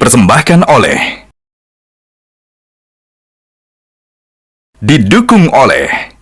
dipersembahkan oleh, didukung oleh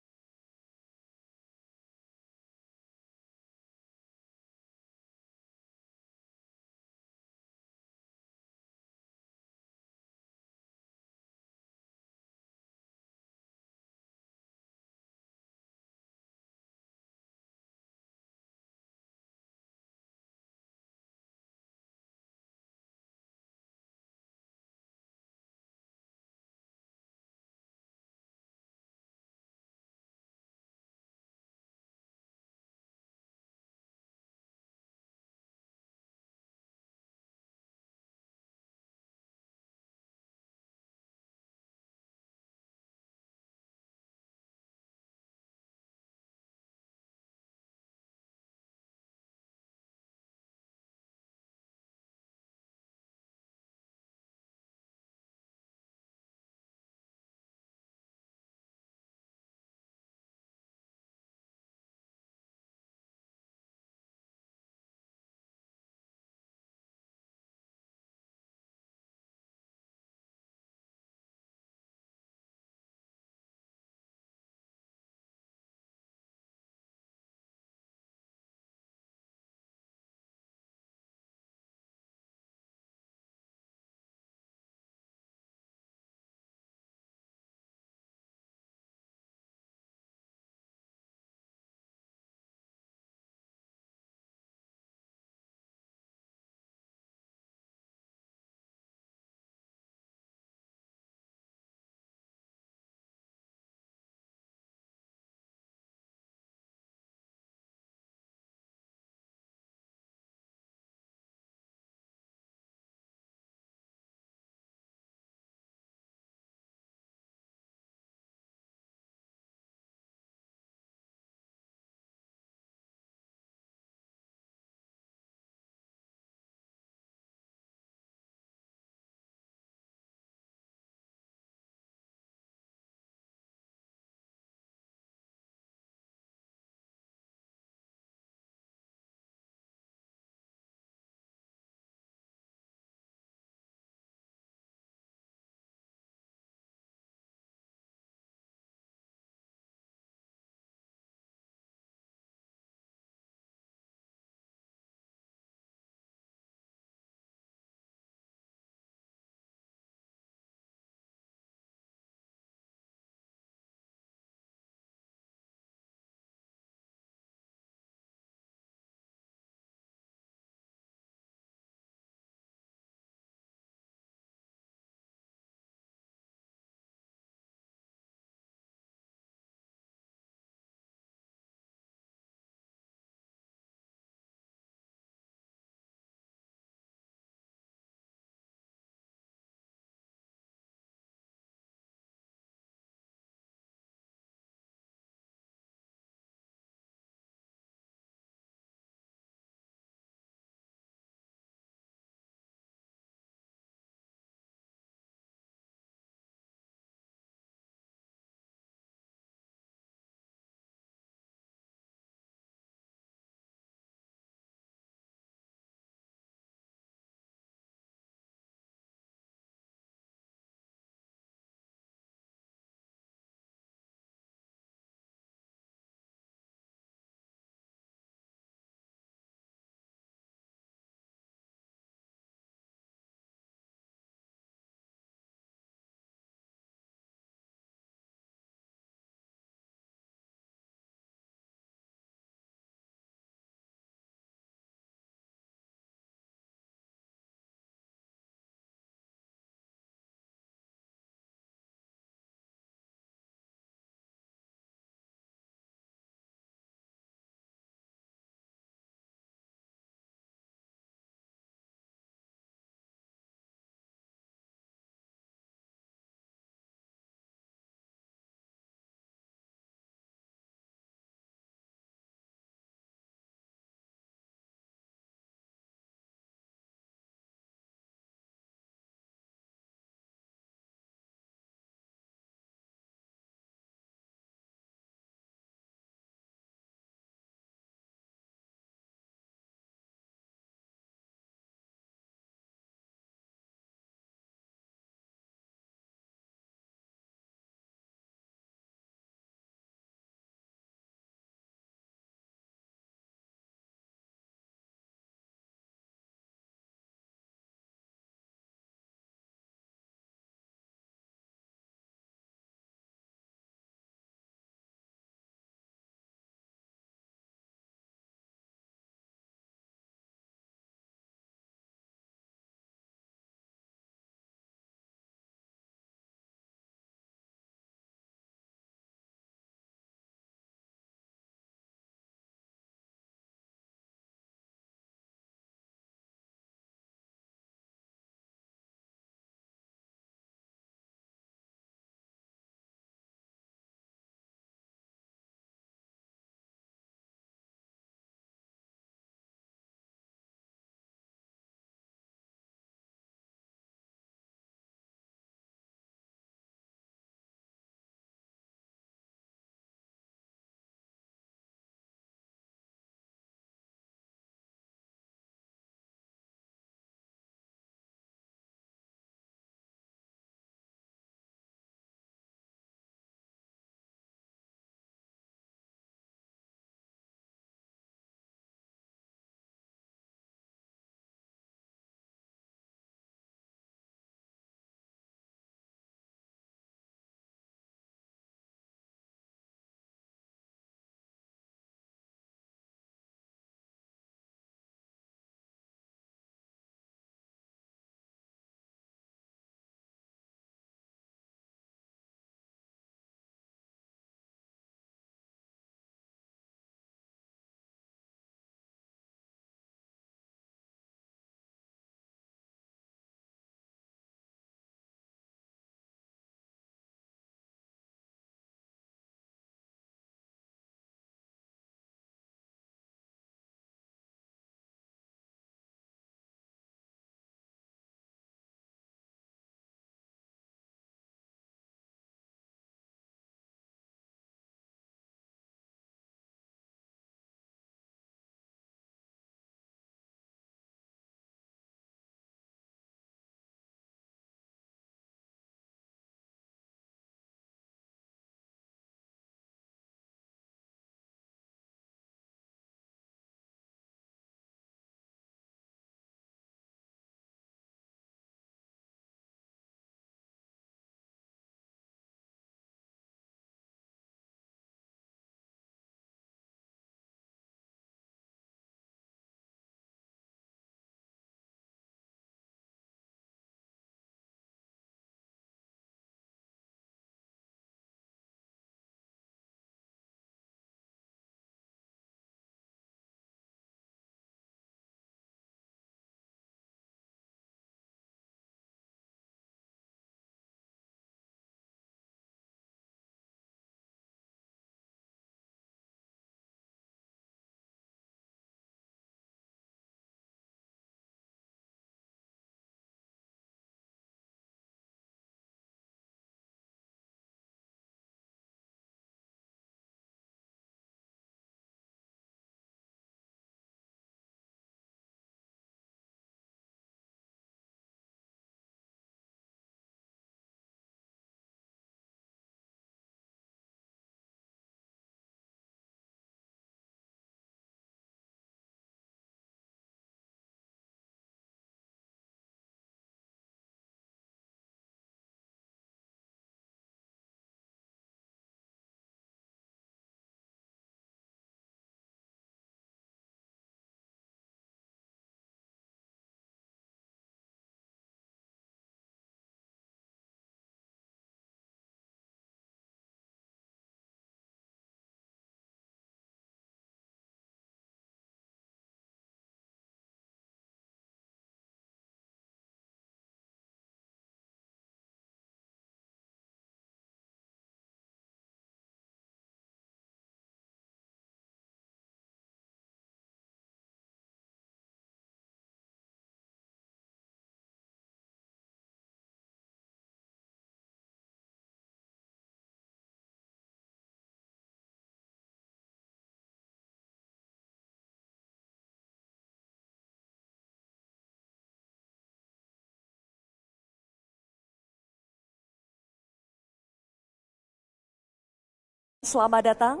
Selamat datang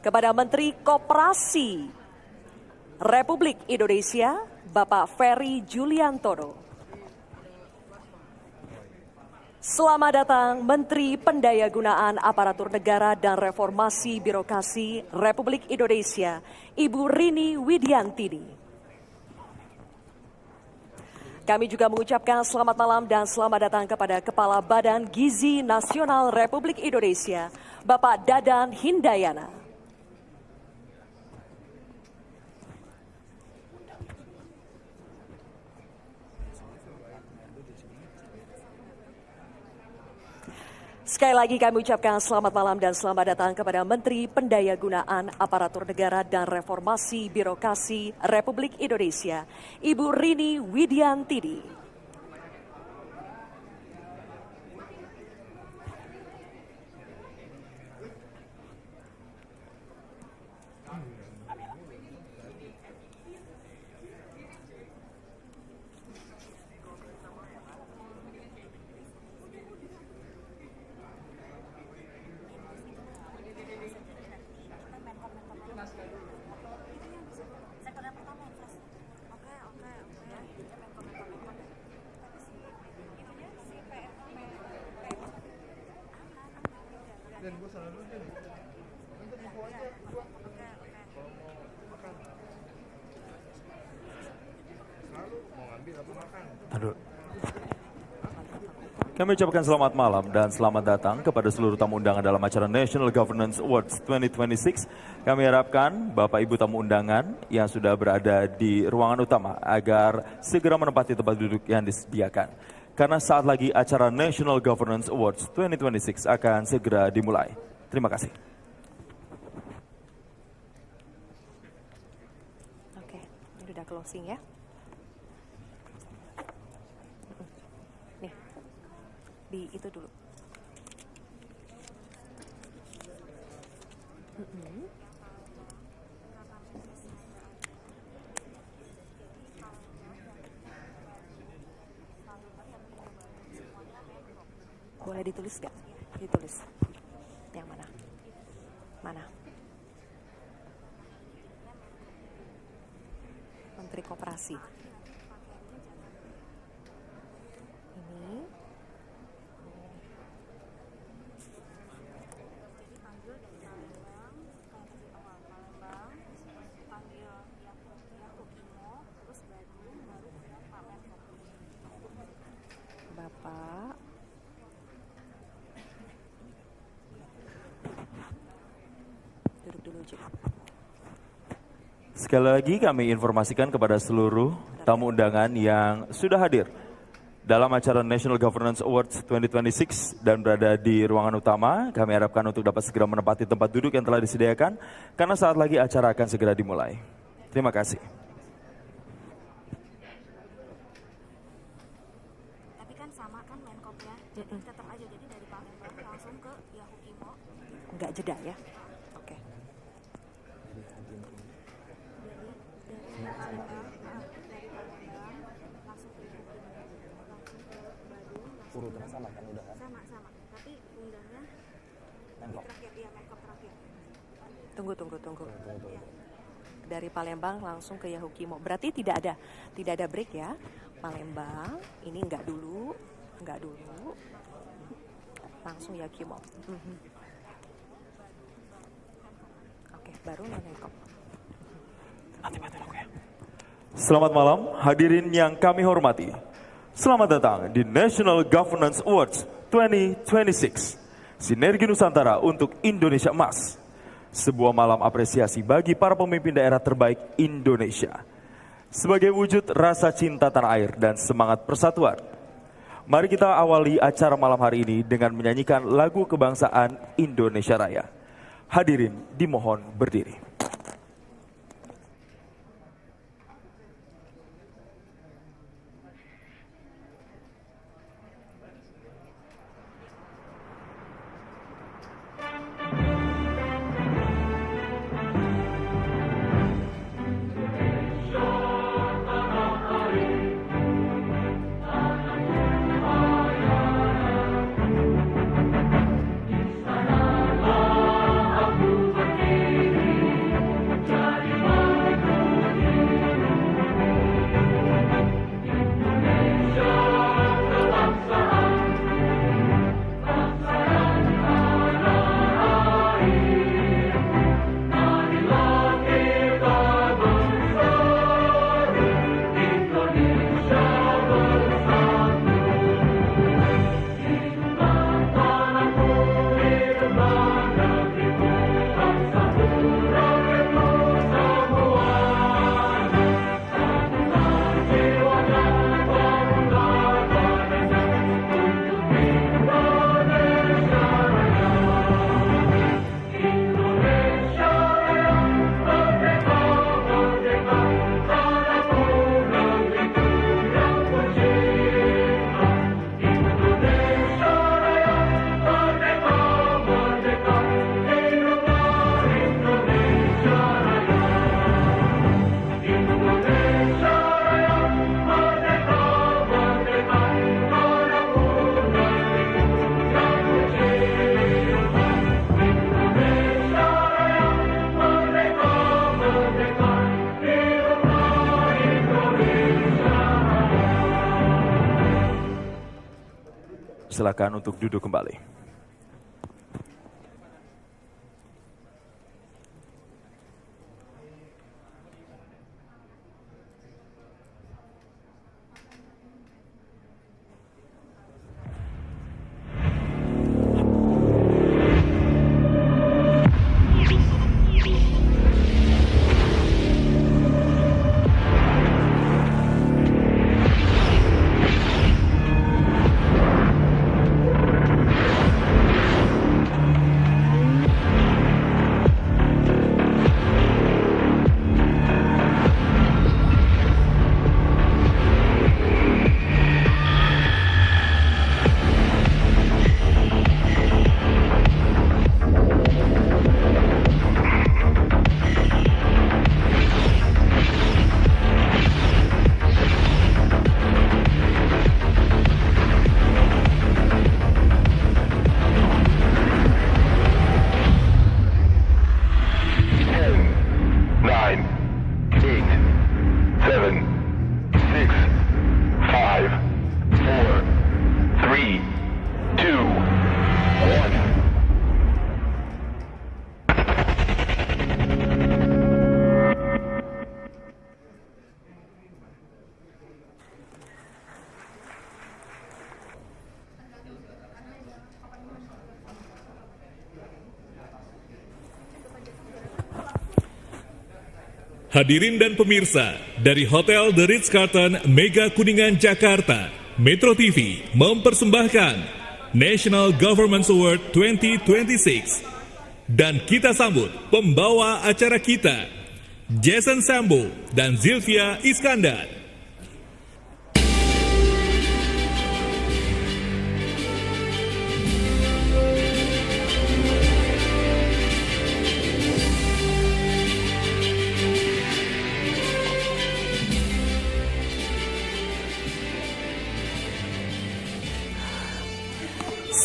kepada Menteri Koperasi Republik Indonesia, Bapak Ferry Juliantono. Selamat datang Menteri Pendayagunaan Aparatur Negara dan Reformasi Birokrasi Republik Indonesia, Ibu Rini Widiantini. Kami juga mengucapkan selamat malam dan selamat datang kepada Kepala Badan Gizi Nasional Republik Indonesia, Bapak Dadan Hindayana. Sekali lagi kami ucapkan selamat malam dan selamat datang kepada Menteri Pendayagunaan Aparatur Negara dan Reformasi Birokrasi Republik Indonesia, Ibu Rini Widiantini. Kami ucapkan selamat malam dan selamat datang kepada seluruh tamu undangan dalam acara National Governance Awards 2026. Kami harapkan Bapak Ibu tamu undangan yang sudah berada di ruangan utama agar segera menempati tempat duduk yang disediakan. Karena saat lagi acara National Governance Awards 2026 akan segera dimulai. Terima kasih. Oke, ini udah closing ya. Di itu dulu. Boleh ditulis nggak? Ditulis. Yang mana? Mana? Menteri Koperasi. Ini. Bapak duduk dulu aja. Sekali lagi kami informasikan kepada seluruh tamu undangan yang sudah hadir dalam acara National Governance Awards 2026 dan berada di ruangan utama. Kami harapkan untuk dapat segera menempati tempat duduk yang telah disediakan karena saat lagi acara akan segera dimulai. Terima kasih. Tetap aja, jadi dari Palembang langsung ke Yahukimo. Enggak jeda ya? Oke. Dari Palembang langsung ke Yahukimo, langsung ke Badung. Urutannya sama kan udah kan? Sama, tapi undangnya terakhir, ya Menkop terakhir. Tunggu. Ya. Dari Palembang langsung ke Yahukimo. Berarti tidak ada break ya? Palembang, ini enggak dulu. Langsung Yahukimo. Oke, baru Menkop. Selamat malam hadirin yang kami hormati. Selamat datang di National Governance Awards 2026. Sinergi Nusantara untuk Indonesia Emas. Sebuah malam apresiasi bagi para pemimpin daerah terbaik Indonesia. Sebagai wujud rasa cinta tanah air dan semangat persatuan, mari kita awali acara malam hari ini dengan menyanyikan lagu kebangsaan Indonesia Raya. Hadirin dimohon berdiri. silakan untuk duduk kembali. Hadirin dan pemirsa, dari Hotel The Ritz-Carlton Mega Kuningan, Jakarta, Metro TV mempersembahkan National Government Award 2026. Dan kita sambut pembawa acara kita, Jason Sambo dan Zilvia Iskandar.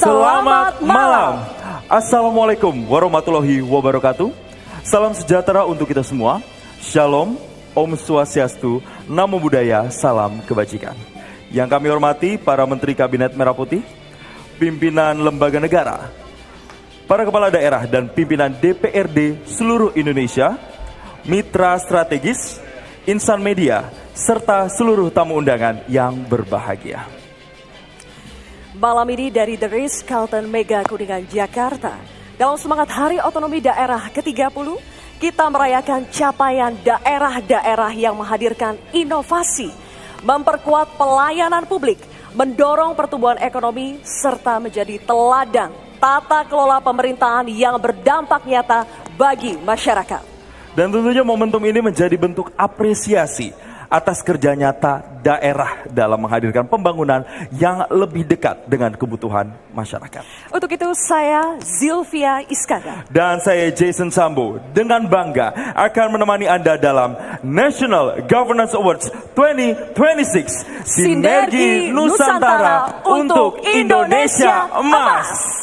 Selamat malam. Assalamualaikum warahmatullahi wabarakatuh. Salam sejahtera untuk kita semua. Shalom, Om Swastiastu, Namo Buddhaya, salam kebajikan. Yang kami hormati para Menteri Kabinet Merah Putih, pimpinan lembaga negara, para kepala daerah dan pimpinan DPRD seluruh Indonesia, mitra strategis, insan media, serta seluruh tamu undangan yang berbahagia. Malam ini dari The Ritz-Carlton Mega Kuningan, Jakarta, dalam semangat Hari Otonomi Daerah ke-30, kita merayakan capaian daerah-daerah yang menghadirkan inovasi, memperkuat pelayanan publik, mendorong pertumbuhan ekonomi, serta menjadi teladan tata kelola pemerintahan yang berdampak nyata bagi masyarakat. Dan tentunya momentum ini menjadi bentuk apresiasi atas kerja nyata daerah dalam menghadirkan pembangunan yang lebih dekat dengan kebutuhan masyarakat. Untuk itu saya Zilvia Iskandar Dan saya Jason Sambo dengan bangga akan menemani Anda dalam National Governance Awards 2026 Sinergi Nusantara untuk Indonesia Emas.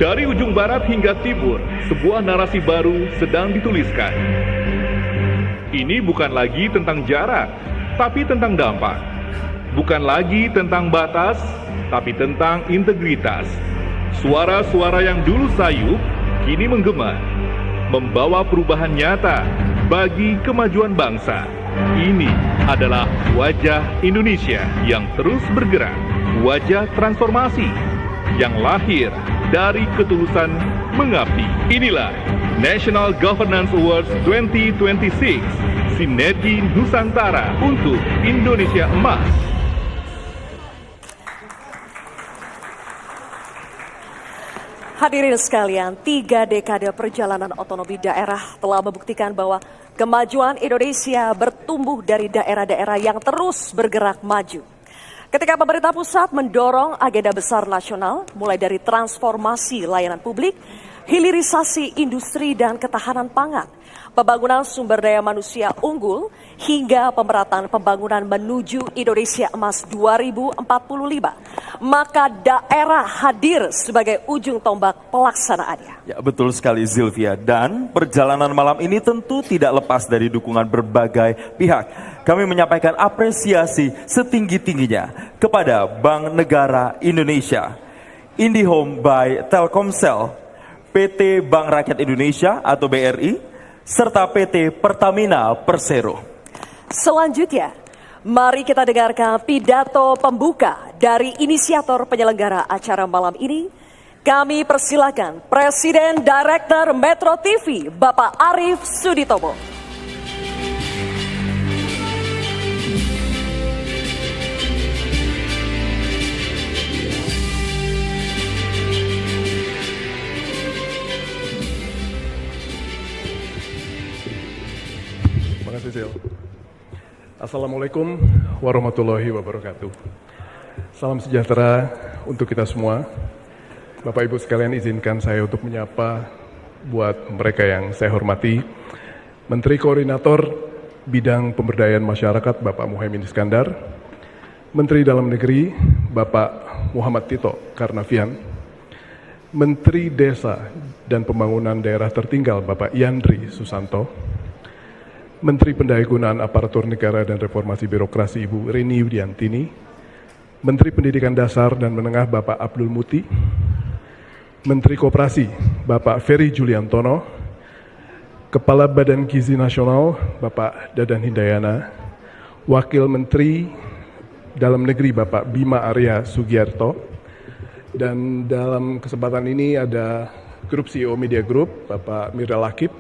Dari ujung barat hingga timur, sebuah narasi baru sedang dituliskan. Ini bukan lagi tentang jarak, tapi tentang dampak. Bukan lagi tentang batas, tapi tentang integritas. Suara-suara yang dulu sayup, kini menggema, membawa perubahan nyata bagi kemajuan bangsa. Ini adalah wajah Indonesia yang terus bergerak, wajah transformasi yang lahir dari ketulusan mengabdi. Inilah National Governance Awards 2026, Sinergi Nusantara untuk Indonesia Emas. Hadirin sekalian, 3 dekade perjalanan otonomi daerah telah membuktikan bahwa kemajuan Indonesia bertumbuh dari daerah-daerah yang terus bergerak maju. Ketika pemerintah pusat mendorong agenda besar nasional, mulai dari transformasi layanan publik, hilirisasi industri dan ketahanan pangan, pembangunan sumber daya manusia unggul, hingga pemerataan pembangunan menuju Indonesia Emas 2045, maka daerah hadir sebagai ujung tombak pelaksanaannya. Ya, betul sekali Zilvia. Dan perjalanan malam ini tentu tidak lepas dari dukungan berbagai pihak. Kami menyampaikan apresiasi setinggi-tingginya kepada Bank Negara Indonesia, IndiHome by Telkomsel, PT Bank Rakyat Indonesia atau BRI, serta PT Pertamina Persero. Selanjutnya, mari kita dengarkan pidato pembuka dari inisiator penyelenggara acara malam ini. Kami persilakan Presiden Direktur Metro TV, Bapak Arief Suditomo. Terima kasih, Sil. Assalamualaikum warahmatullahi wabarakatuh. Salam sejahtera untuk kita semua. Bapak Ibu sekalian, izinkan saya untuk menyapa buat mereka yang saya hormati. Menteri Koordinator Bidang Pemberdayaan Masyarakat Bapak Muhaimin Iskandar, Menteri Dalam Negeri Bapak Muhammad Tito Karnavian, Menteri Desa dan Pembangunan Daerah Tertinggal Bapak Yandri Susanto, Menteri Pendayagunaan Aparatur Negara dan Reformasi Birokrasi Ibu Reni Widiantini, Menteri Pendidikan Dasar dan Menengah Bapak Abdul Muti, Menteri Koperasi Bapak Ferry Juliantono, Kepala Badan Gizi Nasional Bapak Dadan Hindayana, Wakil Menteri Dalam Negeri Bapak Bima Arya Sugiarto, dan dalam kesempatan ini ada Grup CEO Media Group Bapak Mirda Lakib,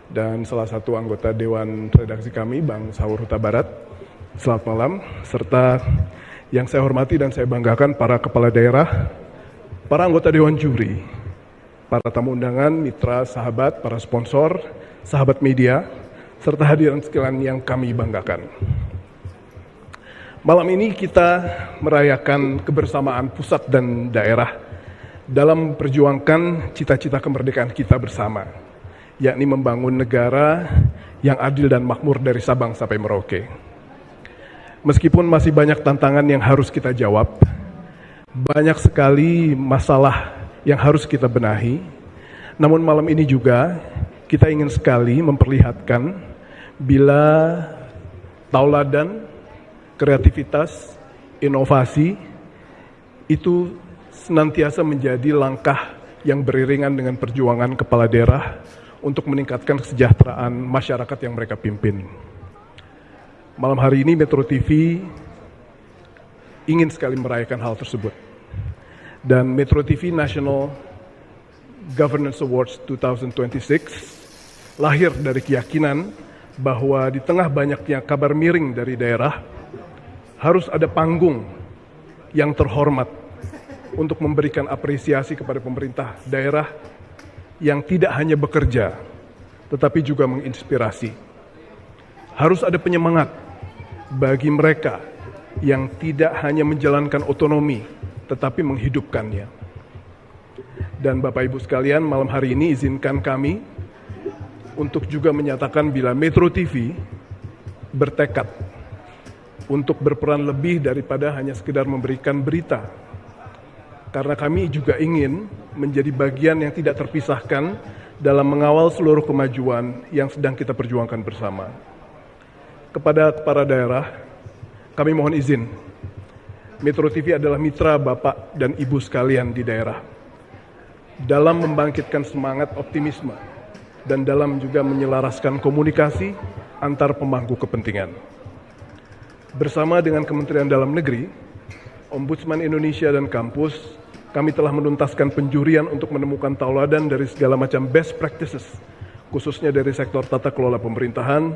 dan salah satu anggota Dewan Redaksi kami, Bang Sahur Huta Barat. Selamat malam, serta yang saya hormati dan saya banggakan para kepala daerah, para anggota Dewan Juri, para tamu undangan, mitra, sahabat, para sponsor, sahabat media, serta hadirin sekalian yang kami banggakan. Malam ini kita merayakan kebersamaan pusat dan daerah dalam memperjuangkan cita-cita kemerdekaan kita bersama, yakni membangun negara yang adil dan makmur dari Sabang sampai Merauke. Meskipun masih banyak tantangan yang harus kita jawab, banyak sekali masalah yang harus kita benahi, namun malam ini juga kita ingin sekali memperlihatkan bila tauladan, kreativitas, inovasi itu senantiasa menjadi langkah yang beriringan dengan perjuangan kepala daerah untuk meningkatkan kesejahteraan masyarakat yang mereka pimpin. Malam hari ini Metro TV ingin sekali merayakan hal tersebut. Dan Metro TV National Governance Awards 2026 lahir dari keyakinan bahwa di tengah banyaknya kabar miring dari daerah, harus ada panggung yang terhormat untuk memberikan apresiasi kepada pemerintah daerah yang tidak hanya bekerja, tetapi juga menginspirasi. Harus ada penyemangat bagi mereka yang tidak hanya menjalankan otonomi, tetapi menghidupkannya. Dan Bapak Ibu sekalian, malam hari ini izinkan kami untuk juga menyatakan bila Metro TV bertekad untuk berperan lebih daripada hanya sekedar memberikan berita. Karena kami juga ingin menjadi bagian yang tidak terpisahkan dalam mengawal seluruh kemajuan yang sedang kita perjuangkan bersama. Kepada para daerah, kami mohon izin, Metro TV adalah mitra Bapak dan Ibu sekalian di daerah, dalam membangkitkan semangat optimisme dan dalam juga menyelaraskan komunikasi antar pemangku kepentingan. Bersama dengan Kementerian Dalam Negeri, Ombudsman Indonesia dan kampus, kami telah menuntaskan penjurian untuk menemukan tauladan dari segala macam best practices, khususnya dari sektor tata kelola pemerintahan,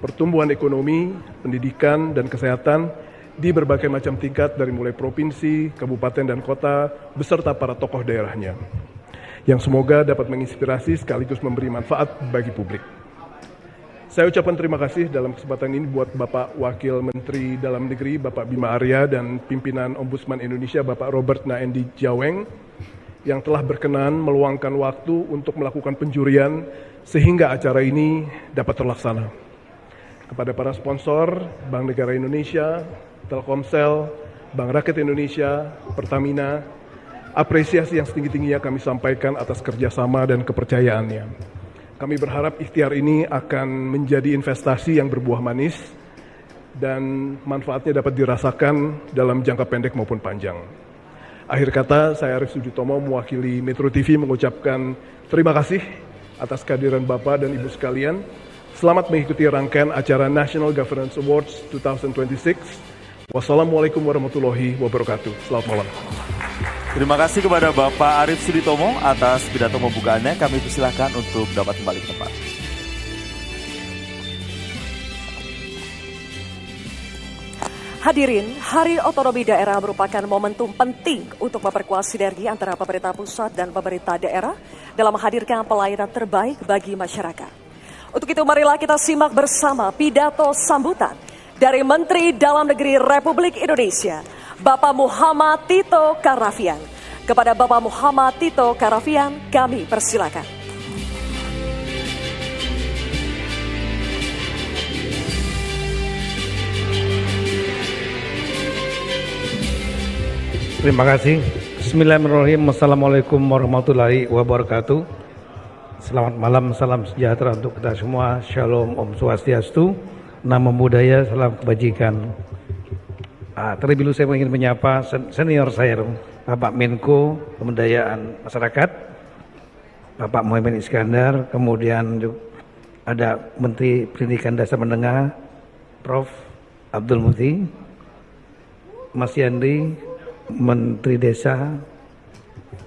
pertumbuhan ekonomi, pendidikan, dan kesehatan di berbagai macam tingkat dari mulai provinsi, kabupaten, dan kota, beserta para tokoh daerahnya, yang semoga dapat menginspirasi sekaligus memberi manfaat bagi publik. Saya ucapkan terima kasih dalam kesempatan ini buat Bapak Wakil Menteri Dalam Negeri, Bapak Bima Arya, dan pimpinan Ombudsman Indonesia, Bapak Robert Naendi Jaweng, yang telah berkenan meluangkan waktu untuk melakukan penjurian sehingga acara ini dapat terlaksana. Kepada para sponsor, Bank Negara Indonesia, Telkomsel, Bank Rakyat Indonesia, Pertamina, apresiasi yang setinggi-tingginya kami sampaikan atas kerjasama dan kepercayaannya. Kami berharap ikhtiar ini akan menjadi investasi yang berbuah manis dan manfaatnya dapat dirasakan dalam jangka pendek maupun panjang. Akhir kata, saya Arif Suditomo mewakili Metro TV mengucapkan terima kasih atas kehadiran Bapak dan Ibu sekalian. Selamat mengikuti rangkaian acara National Governance Awards 2026. Wassalamualaikum warahmatullahi wabarakatuh. Selamat malam. Terima kasih kepada Bapak Arif Suditomo atas pidato pembukaannya. Kami persilahkan untuk dapat kembali ke tempat. Hadirin, Hari Otonomi Daerah merupakan momentum penting untuk memperkuat sinergi antara pemerintah pusat dan pemerintah daerah dalam menghadirkan pelayanan terbaik bagi masyarakat. Untuk itu, marilah kita simak bersama pidato sambutan dari Menteri Dalam Negeri Republik Indonesia, Bapak Muhammad Tito Karnavian. Kepada Bapak Muhammad Tito Karnavian, kami persilakan. Terima kasih. Bismillahirrahmanirrahim. Assalamualaikum warahmatullahi wabarakatuh. Selamat malam, salam sejahtera untuk kita semua. Shalom, Om Swastiastu, Namo Buddhaya, salam kebajikan. Terlebih dahulu saya ingin menyapa senior saya, Bapak Menko Pemberdayaan Masyarakat, Bapak Muhammad Iskandar, kemudian juga ada Menteri Pendidikan Dasar Menengah, Prof. Abdul Muti, Mas Yandri, Menteri Desa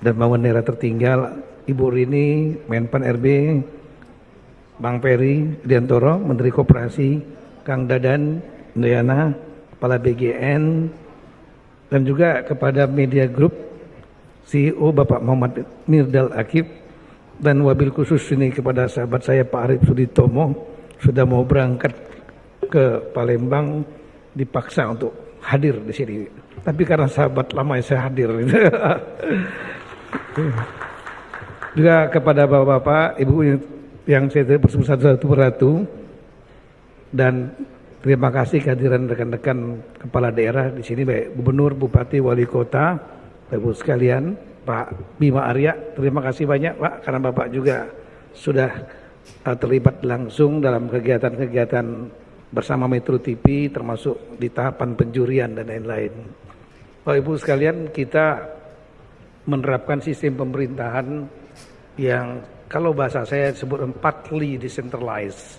dan Pembangunan Daerah Tertinggal, Ibu Rini, Menpan RB, Bang Peri Diantoro, Menteri Koperasi, Kang Dadan Indayana, Kepala BGN, dan juga kepada Media Group, CEO Bapak Muhammad Mirdal Akif, dan wabil khusus ini kepada sahabat saya Pak Arif Suditomo, sudah mau berangkat ke Palembang, dipaksa untuk hadir di sini. Tapi karena sahabat lama saya hadir. Juga kepada bapak-bapak, ibu yang saya bersatu persatu, dan terima kasih kehadiran rekan-rekan kepala daerah di sini, baik Gubernur, Bupati, Wali Kota, Ibu sekalian, Pak Bima Arya. Terima kasih banyak Pak, karena Bapak juga sudah terlibat langsung dalam kegiatan-kegiatan bersama Metro TV, termasuk di tahapan penjurian dan lain-lain. Bapak Ibu sekalian, kita menerapkan sistem pemerintahan yang kalau bahasa saya sebut partly decentralized,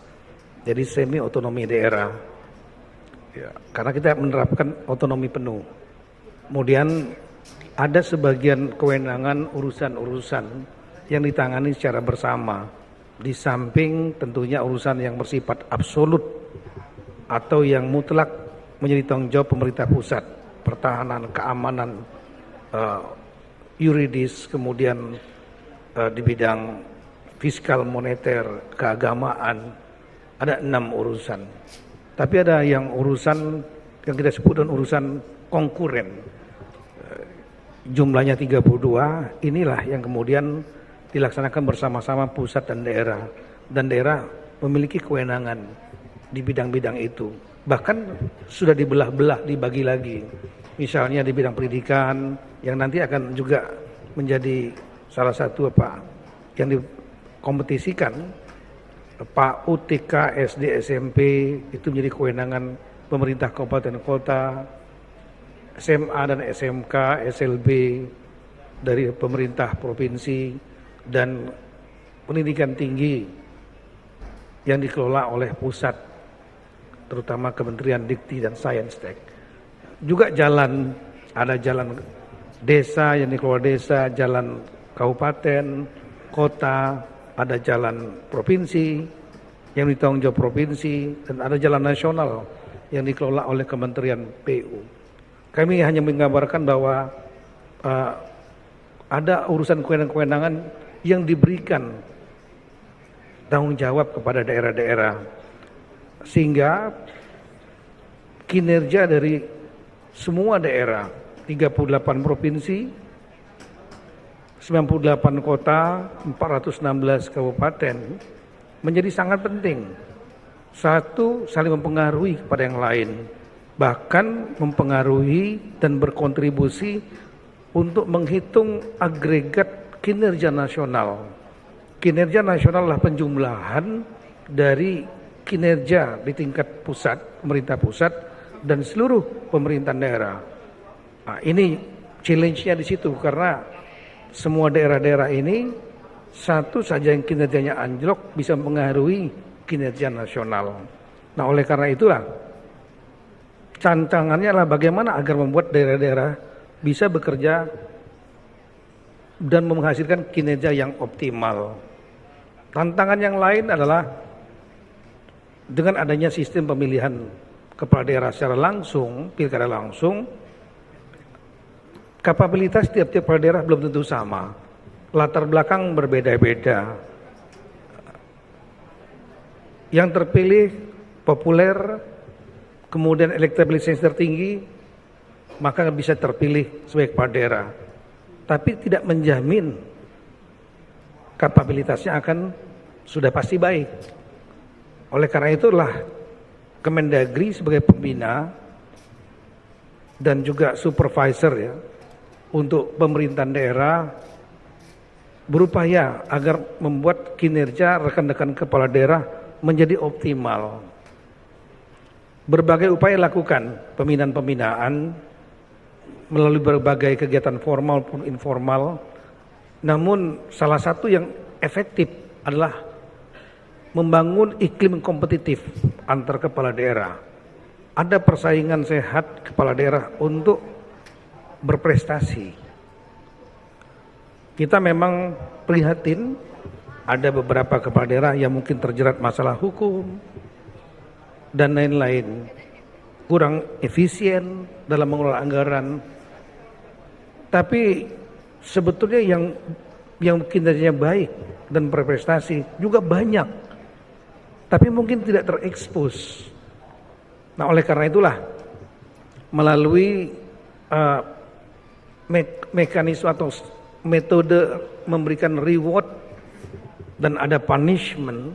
jadi semi otonomi daerah. Ya, karena kita menerapkan otonomi penuh. Kemudian ada sebagian kewenangan urusan-urusan yang ditangani secara bersama. Di samping tentunya urusan yang bersifat absolut atau yang mutlak menjadi tanggung jawab pemerintah pusat. Pertahanan, keamanan, yuridis, kemudian di bidang fiskal, moneter, keagamaan, ada 6 urusan. Tapi ada yang urusan yang kita sebut dengan urusan konkuren. Jumlahnya 32, inilah yang kemudian dilaksanakan bersama-sama pusat dan daerah. Dan daerah memiliki kewenangan di bidang-bidang itu. Bahkan sudah dibelah-belah, dibagi lagi. Misalnya di bidang pendidikan, yang nanti akan juga menjadi salah satu yang dikompetisikan. Pak UTK, SD, SMP itu menjadi kewenangan pemerintah kabupaten kota, SMA dan SMK, SLB dari pemerintah provinsi, dan pendidikan tinggi yang dikelola oleh pusat, terutama Kementerian Dikti dan Saintek. Juga jalan, ada jalan desa yang dikelola desa, jalan kabupaten, kota, ada jalan provinsi yang ditanggung jawab provinsi, dan ada jalan nasional yang dikelola oleh Kementerian PU. Kami hanya menggambarkan bahwa ada urusan kewenangan yang diberikan tanggung jawab kepada daerah-daerah. sehingga kinerja dari semua daerah, 38 provinsi, 98 kota, 416 kabupaten menjadi sangat penting. Satu, saling mempengaruhi kepada yang lain, bahkan mempengaruhi dan berkontribusi untuk menghitung agregat kinerja nasional. Kinerja nasional adalah penjumlahan dari kinerja di tingkat pusat, pemerintah pusat, dan seluruh pemerintahan daerah. Nah, ini challenge-nya di situ, karena semua daerah-daerah ini satu saja yang kinerjanya anjlok bisa mempengaruhi kinerja nasional. Nah, oleh karena itulah tantangannya adalah bagaimana agar membuat daerah-daerah bisa bekerja dan menghasilkan kinerja yang optimal. Tantangan yang lain adalah dengan adanya sistem pemilihan kepala daerah secara langsung, pilkada langsung, kapabilitas tiap-tiap kepala daerah belum tentu sama. Latar belakang berbeda-beda. Yang terpilih populer, kemudian elektabilitasnya tertinggi, maka bisa terpilih sebagai kepala daerah. Tapi tidak menjamin kapabilitasnya akan sudah pasti baik. Oleh karena itulah Kemendagri sebagai pembina dan juga supervisor ya untuk pemerintahan daerah berupaya agar membuat kinerja rekan-rekan kepala daerah menjadi optimal. Berbagai upaya lakukan, pembinaan-pembinaan melalui berbagai kegiatan formal maupun informal. Namun salah satu yang efektif adalah membangun iklim kompetitif antar kepala daerah. Ada persaingan sehat kepala daerah untuk berprestasi. Kita memang prihatin ada beberapa kepala daerah yang mungkin terjerat masalah hukum dan lain-lain, kurang efisien dalam mengelola anggaran. Tapi sebetulnya yang kinerjanya baik dan berprestasi juga banyak, tapi mungkin tidak terekspos. Nah, oleh karena itulah melalui mekanisme atau metode memberikan reward dan ada punishment,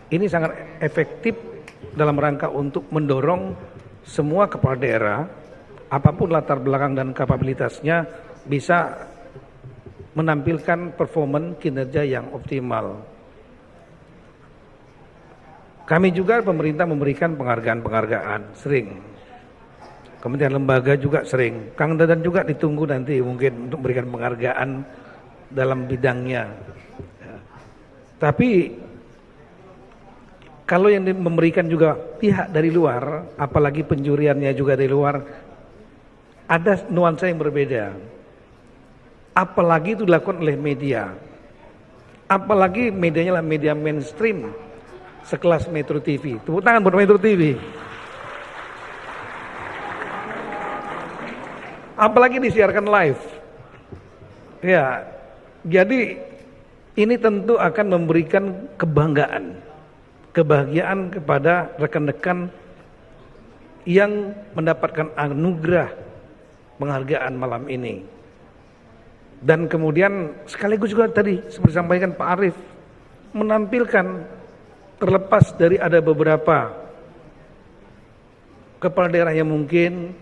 ini sangat efektif dalam rangka untuk mendorong semua kepala daerah, apapun latar belakang dan kapabilitasnya, bisa menampilkan performa kinerja yang optimal. Kami juga pemerintah memberikan penghargaan-penghargaan sering. Kementerian lembaga juga sering. Kang Dadan juga ditunggu nanti mungkin untuk memberikan penghargaan dalam bidangnya. Tapi kalau yang memberikan juga pihak dari luar, apalagi penjuriannya juga dari luar, ada nuansa yang berbeda. Apalagi itu dilakukan oleh media. Apalagi medianya adalah media mainstream sekelas Metro TV. Tepuk tangan buat Metro TV. Apalagi disiarkan live. Ya, jadi ini tentu akan memberikan kebanggaan, kebahagiaan kepada rekan-rekan yang mendapatkan anugerah penghargaan malam ini. Dan kemudian sekaligus juga tadi seperti disampaikan Pak Arief, menampilkan terlepas dari ada beberapa kepala daerah yang mungkin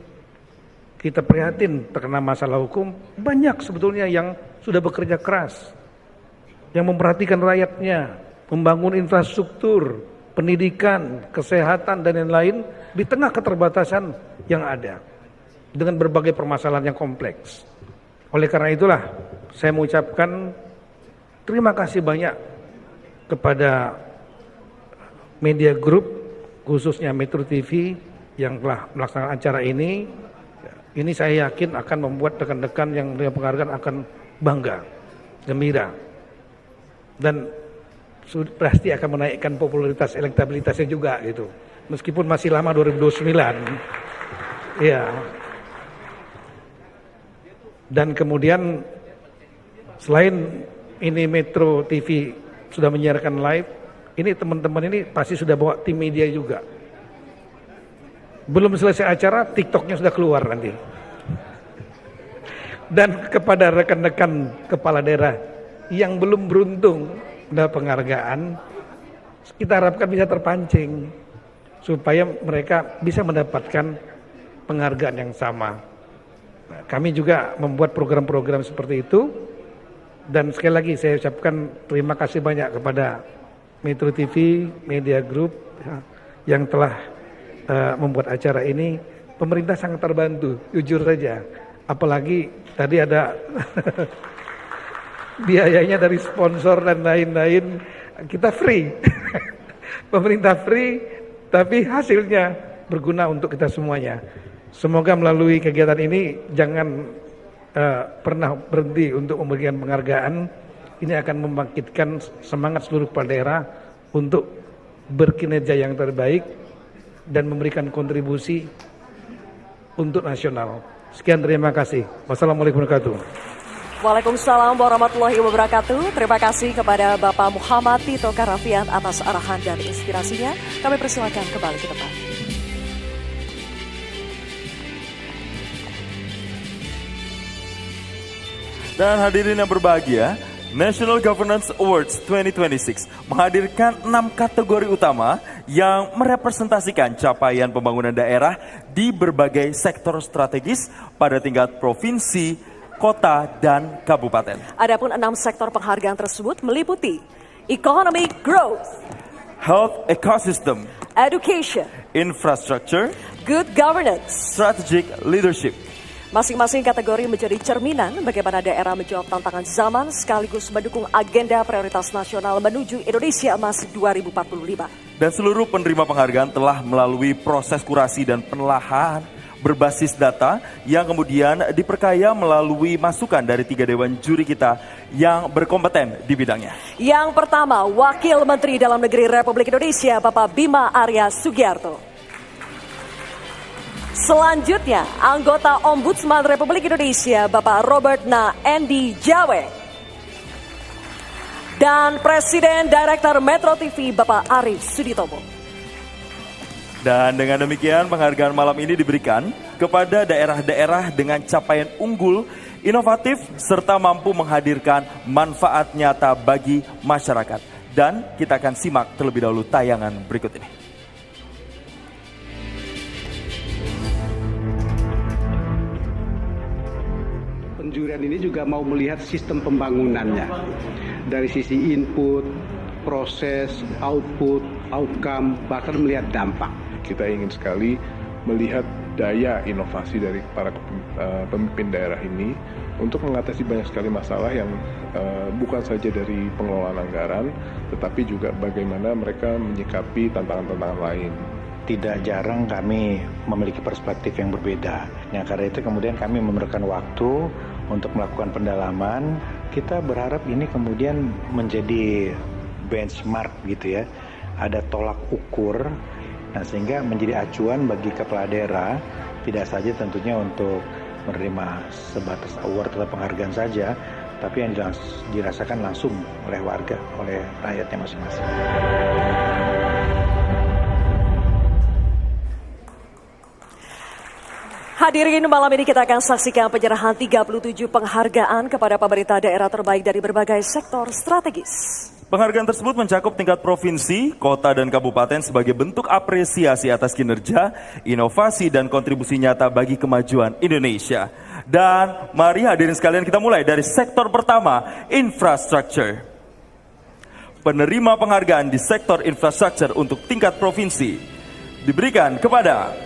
kita prihatin terkena masalah hukum, banyak sebetulnya yang sudah bekerja keras, yang memperhatikan rakyatnya, membangun infrastruktur, pendidikan, kesehatan dan lain-lain di tengah keterbatasan yang ada dengan berbagai permasalahan yang kompleks. Oleh karena itulah saya mengucapkan terima kasih banyak kepada media group, khususnya Metro TV yang telah melaksanakan acara ini. Ini saya yakin akan membuat rekan-rekan yang menerima penghargaan akan bangga, gembira, dan pasti akan menaikkan popularitas, elektabilitasnya juga gitu. Meskipun masih lama 2029, ya. Dan kemudian selain ini Metro TV sudah menyiarkan live, ini teman-teman ini pasti sudah bawa tim media juga. Belum selesai acara, TikToknya sudah keluar nanti. Dan kepada rekan-rekan kepala daerah yang belum beruntung mendapat penghargaan, kita harapkan bisa terpancing supaya mereka bisa mendapatkan penghargaan yang sama. Nah, kami juga membuat program-program seperti itu, dan sekali lagi saya ucapkan terima kasih banyak kepada Metro TV, Media Group yang telah membuat acara ini. Pemerintah sangat terbantu, jujur saja. Apalagi tadi ada biayanya dari sponsor dan lain-lain, kita free. Pemerintah free, tapi hasilnya berguna untuk kita semuanya. Semoga melalui kegiatan ini jangan pernah berhenti untuk memberikan penghargaan. Ini akan membangkitkan semangat seluruh kepala daerah untuk berkinerja yang terbaik dan memberikan kontribusi untuk nasional. Sekian, terima kasih. Wassalamualaikum warahmatullahi wabarakatuh. Waalaikumsalam warahmatullahi wabarakatuh. Terima kasih kepada Bapak Muhammad Tito Karnavian atas arahan dan inspirasinya. Kami persilakan kembali ke depan. Dan hadirin yang berbahagia, National Governance Awards 2026 menghadirkan 6 kategori utama yang merepresentasikan capaian pembangunan daerah di berbagai sektor strategis pada tingkat provinsi, kota, dan kabupaten. Adapun 6 sektor penghargaan tersebut meliputi economic growth, Health ecosystem, education, infrastructure, good governance. strategic leadership. Masing-masing kategori menjadi cerminan bagaimana daerah menjawab tantangan zaman sekaligus mendukung agenda prioritas nasional menuju Indonesia Emas 2045. Dan seluruh penerima penghargaan telah melalui proses kurasi dan penelahan berbasis data yang kemudian diperkaya melalui masukan dari 3 dewan juri kita yang berkompeten di bidangnya. Yang pertama, Wakil Menteri Dalam Negeri Republik Indonesia Bapak Bima Arya Sugiarto. Selanjutnya, anggota Ombudsman Republik Indonesia Bapak Robert Na Endi Jawe. Dan Presiden Direktur Metro TV Bapak Arief Suditomo. Dan dengan demikian penghargaan malam ini diberikan kepada daerah-daerah dengan capaian unggul, inovatif, serta mampu menghadirkan manfaat nyata bagi masyarakat. Dan kita akan simak terlebih dahulu tayangan berikut ini. Penjurian ini juga mau melihat sistem pembangunannya dari sisi input, proses, output, outcome, bahkan melihat dampak. Kita ingin sekali melihat daya inovasi dari para pemimpin daerah ini untuk mengatasi banyak sekali masalah yang bukan saja dari pengelolaan anggaran, tetapi juga bagaimana mereka menyikapi tantangan-tantangan lain. Tidak jarang kami memiliki perspektif yang berbeda. Nah, karena itu kemudian kami memerlukan waktu untuk melakukan pendalaman. Kita berharap ini kemudian menjadi benchmark gitu ya. Ada tolak ukur, nah sehingga menjadi acuan bagi kepala daerah, tidak saja tentunya untuk menerima sebatas award atau penghargaan saja, tapi yang dirasakan langsung oleh warga, oleh rakyatnya masing-masing. Hadirin, malam ini kita akan saksikan penyerahan 37 penghargaan kepada pemerintah daerah terbaik dari berbagai sektor strategis. Penghargaan tersebut mencakup tingkat provinsi, kota, dan kabupaten sebagai bentuk apresiasi atas kinerja, inovasi, dan kontribusi nyata bagi kemajuan Indonesia. Dan mari hadirin sekalian kita mulai dari sektor pertama, infrastructure. Penerima penghargaan di sektor infrastructure untuk tingkat provinsi diberikan kepada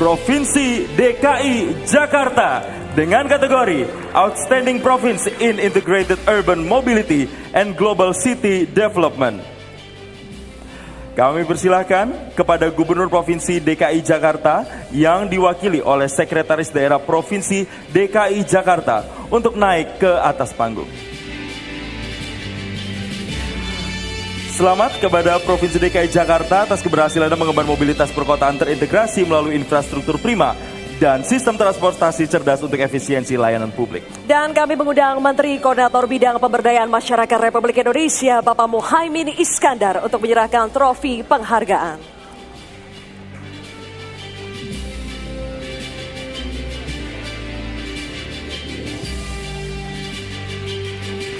Provinsi DKI Jakarta dengan kategori Outstanding Province in Integrated Urban Mobility and Global City Development. Kami persilahkan kepada Gubernur Provinsi DKI Jakarta yang diwakili oleh Sekretaris Daerah Provinsi DKI Jakarta untuk naik ke atas panggung. Selamat kepada Provinsi DKI Jakarta atas keberhasilan mengemban mobilitas perkotaan terintegrasi melalui infrastruktur prima dan sistem transportasi cerdas untuk efisiensi layanan publik. Dan kami mengundang Menteri Koordinator Bidang Pemberdayaan Masyarakat Republik Indonesia, Bapak Muhaimin Iskandar, untuk menyerahkan trofi penghargaan.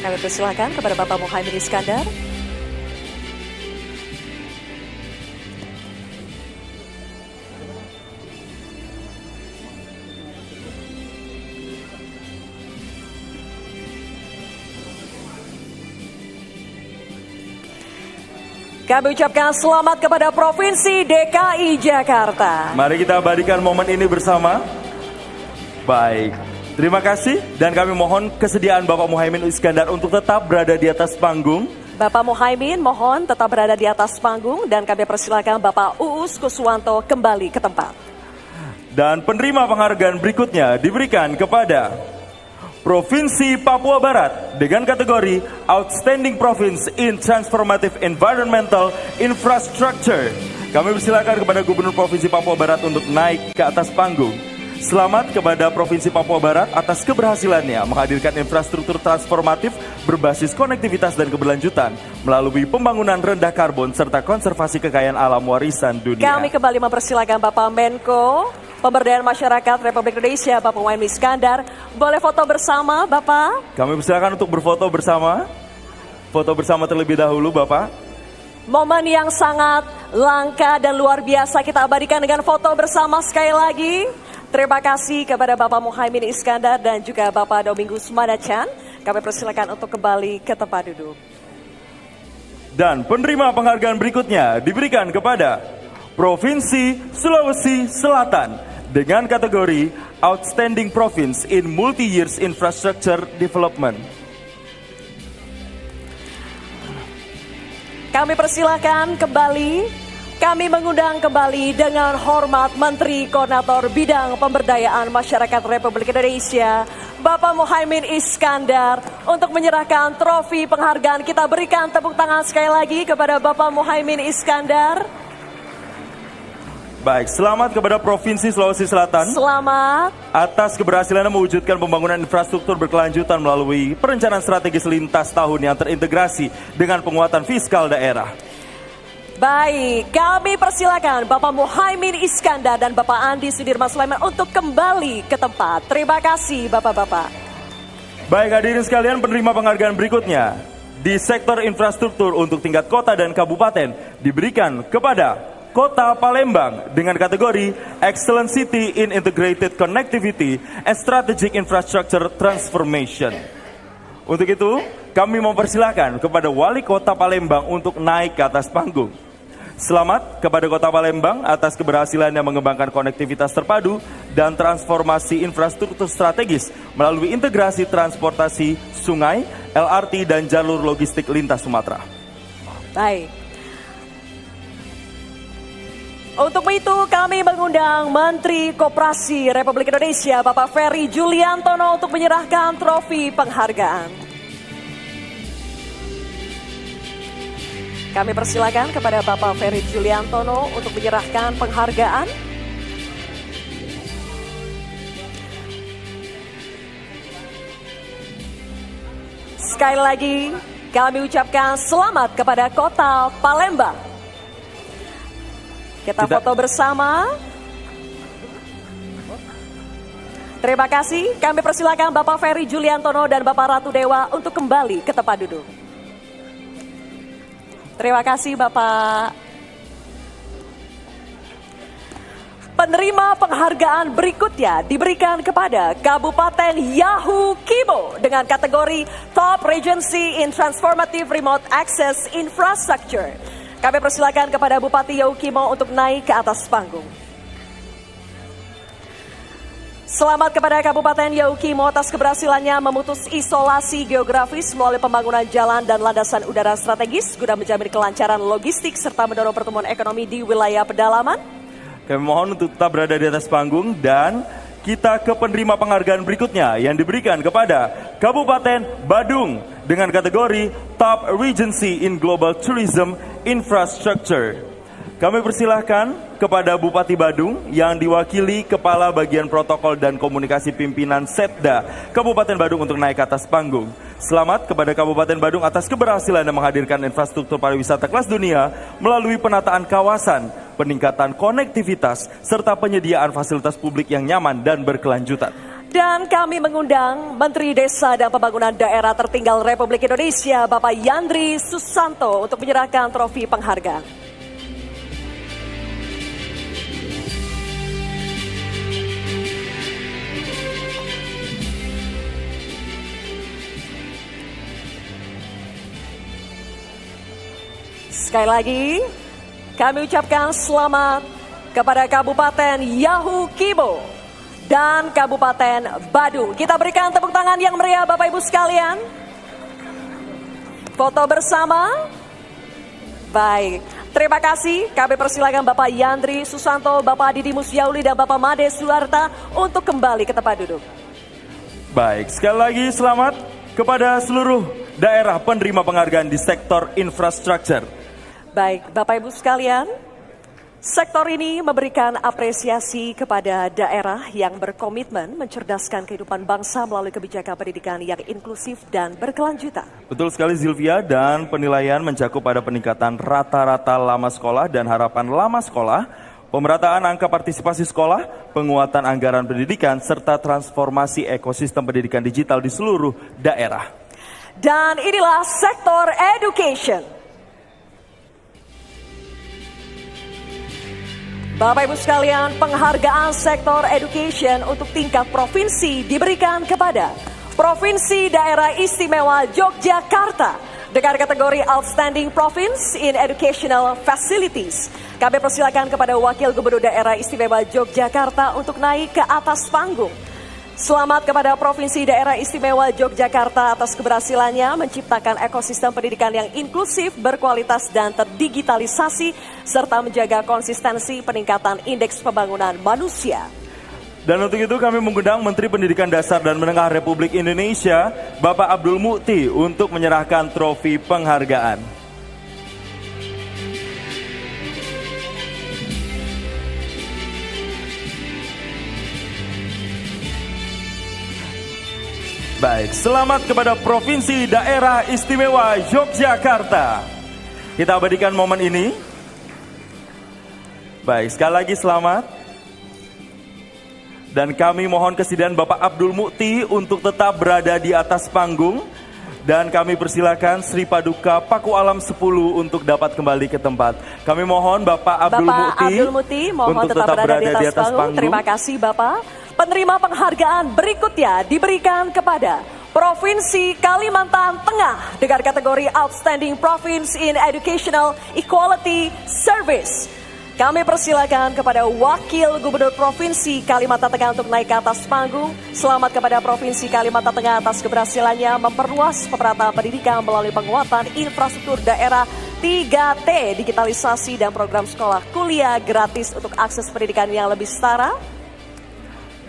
Kami persilakan kepada Bapak Muhaimin Iskandar. Kami ucapkan selamat kepada Provinsi DKI Jakarta. Mari kita abadikan momen ini bersama. Baik, terima kasih dan kami mohon kesediaan Bapak Muhaimin Iskandar untuk tetap berada di atas panggung. Bapak Muhaimin mohon tetap berada di atas panggung dan kami persilakan Bapak Uus Kuswanto kembali ke tempat. Dan penerima penghargaan berikutnya diberikan kepada Provinsi Papua Barat dengan kategori Outstanding Province in Transformative Environmental Infrastructure. Kami persilakan kepada Gubernur Provinsi Papua Barat untuk naik ke atas panggung. Selamat kepada Provinsi Papua Barat atas keberhasilannya menghadirkan infrastruktur transformatif berbasis konektivitas dan keberlanjutan melalui pembangunan rendah karbon serta konservasi kekayaan alam warisan dunia. Kami kembali mempersilakan Bapak Menko Pemberdayaan Masyarakat Republik Indonesia, Bapak Muhaimin Iskandar. Boleh foto bersama, Bapak? Kami persilakan untuk berfoto bersama. Foto bersama terlebih dahulu, Bapak. Momen yang sangat langka dan luar biasa kita abadikan dengan foto bersama sekali lagi. Terima kasih kepada Bapak Muhaimin Iskandar dan juga Bapak Domingus Manachan. Kami persilakan untuk kembali ke tempat duduk. Dan penerima penghargaan berikutnya diberikan kepada Provinsi Sulawesi Selatan dengan kategori Outstanding Province in Multi-Years Infrastructure Development. Kami persilakan kembali. Kami mengundang kembali dengan hormat Menteri Koordinator Bidang Pemberdayaan Masyarakat Republik Indonesia, Bapak Muhaimin Iskandar, untuk menyerahkan trofi penghargaan. Kita berikan tepuk tangan sekali lagi kepada Bapak Muhaimin Iskandar. Baik, selamat kepada Provinsi Sulawesi Selatan. Selamat. Atas keberhasilannya mewujudkan pembangunan infrastruktur berkelanjutan melalui perencanaan strategis lintas tahun yang terintegrasi dengan penguatan fiskal daerah. Baik, kami persilakan Bapak Muhaimin Iskandar dan Bapak Andi Sudirman Sulaiman untuk kembali ke tempat. Terima kasih Bapak-Bapak. Baik, hadirin sekalian, penerima penghargaan berikutnya di sektor infrastruktur untuk tingkat kota dan kabupaten diberikan kepada Kota Palembang dengan kategori Excellent City in Integrated Connectivity and Strategic Infrastructure Transformation. Untuk itu, kami mempersilahkan kepada Wali Kota Palembang untuk naik ke atas panggung. Selamat kepada Kota Palembang atas keberhasilannya mengembangkan konektivitas terpadu dan transformasi infrastruktur strategis melalui integrasi transportasi sungai, LRT, dan jalur logistik lintas Sumatera. Baik. Untuk itu kami mengundang Menteri Koperasi Republik Indonesia, Bapak Ferry Juliantono, untuk menyerahkan trofi penghargaan. Kami persilakan kepada Bapak Ferry Juliantono untuk menyerahkan penghargaan. Sekali lagi kami ucapkan selamat kepada Kota Palembang. Kita foto bersama. Terima kasih. Kami persilakan Bapak Ferry Juliantono dan Bapak Ratu Dewa untuk kembali ke tempat duduk. Terima kasih Bapak. Penerima penghargaan berikutnya diberikan kepada Kabupaten Yahukimo Kimo dengan kategori Top Regency in Transformative Remote Access Infrastructure. Kami persilakan kepada Bupati Yahukimo Kimo untuk naik ke atas panggung. Selamat kepada Kabupaten Yahukimo atas keberhasilannya memutus isolasi geografis melalui pembangunan jalan dan landasan udara strategis guna menjamin kelancaran logistik serta mendorong pertumbuhan ekonomi di wilayah pedalaman. Kami mohon untuk tetap berada di atas panggung dan kita ke penerima penghargaan berikutnya yang diberikan kepada Kabupaten Badung dengan kategori Top Regency in Global Tourism Infrastructure. Kami persilahkan kepada Bupati Badung yang diwakili Kepala Bagian Protokol dan Komunikasi Pimpinan Setda Kabupaten Badung untuk naik ke atas panggung. Selamat kepada Kabupaten Badung atas keberhasilan yang menghadirkan infrastruktur pariwisata kelas dunia melalui penataan kawasan, peningkatan konektivitas, serta penyediaan fasilitas publik yang nyaman dan berkelanjutan. Dan kami mengundang Menteri Desa dan Pembangunan Daerah Tertinggal Republik Indonesia, Bapak Yandri Susanto, untuk menyerahkan trofi penghargaan. Sekali lagi, kami ucapkan selamat kepada Kabupaten Yahu Kibo dan Kabupaten Badung. Kita berikan tepuk tangan yang meriah Bapak Ibu sekalian. Foto bersama. Baik, terima kasih. Kami persilakan Bapak Yandri Susanto, Bapak Didi Musyauli, dan Bapak Made Suarta untuk kembali ke tempat duduk. Baik, sekali lagi selamat kepada seluruh daerah penerima penghargaan di sektor infrastruktur. Baik, Bapak Ibu sekalian, sektor ini memberikan apresiasi kepada daerah yang berkomitmen mencerdaskan kehidupan bangsa melalui kebijakan pendidikan yang inklusif dan berkelanjutan. Betul sekali Zilvia, dan penilaian mencakup pada peningkatan rata-rata lama sekolah dan harapan lama sekolah, pemerataan angka partisipasi sekolah, penguatan anggaran pendidikan, serta transformasi ekosistem pendidikan digital di seluruh daerah. Dan inilah sektor education. Bapak Ibu sekalian, penghargaan sektor education untuk tingkat provinsi diberikan kepada Provinsi Daerah Istimewa Yogyakarta dengan kategori Outstanding Province in Educational Facilities. Kami persilakan kepada Wakil Gubernur Daerah Istimewa Yogyakarta untuk naik ke atas panggung. Selamat kepada Provinsi Daerah Istimewa Yogyakarta atas keberhasilannya menciptakan ekosistem pendidikan yang inklusif, berkualitas, dan terdigitalisasi, serta menjaga konsistensi peningkatan indeks pembangunan manusia. Dan untuk itu kami mengundang Menteri Pendidikan Dasar dan Menengah Republik Indonesia, Bapak Abdul Mukti, untuk menyerahkan trofi penghargaan. Baik, selamat kepada Provinsi Daerah Istimewa Yogyakarta. Kita abadikan momen ini. Baik, sekali lagi selamat. Dan kami mohon kesediaan Bapak Abdul Mukti untuk tetap berada di atas panggung. Dan kami persilakan Sri Paduka Paku Alam 10 untuk dapat kembali ke tempat. Kami mohon Bapak Abdul Mukti mohon untuk tetap berada di atas panggung. Terima kasih Bapak. Penerima penghargaan berikutnya diberikan kepada Provinsi Kalimantan Tengah dengan kategori Outstanding Province in Educational Equality Service. Kami persilakan kepada Wakil Gubernur Provinsi Kalimantan Tengah untuk naik ke atas panggung. Selamat kepada Provinsi Kalimantan Tengah atas keberhasilannya memperluas pemerataan pendidikan melalui penguatan infrastruktur daerah 3T, digitalisasi dan program sekolah kuliah gratis untuk akses pendidikan yang lebih setara.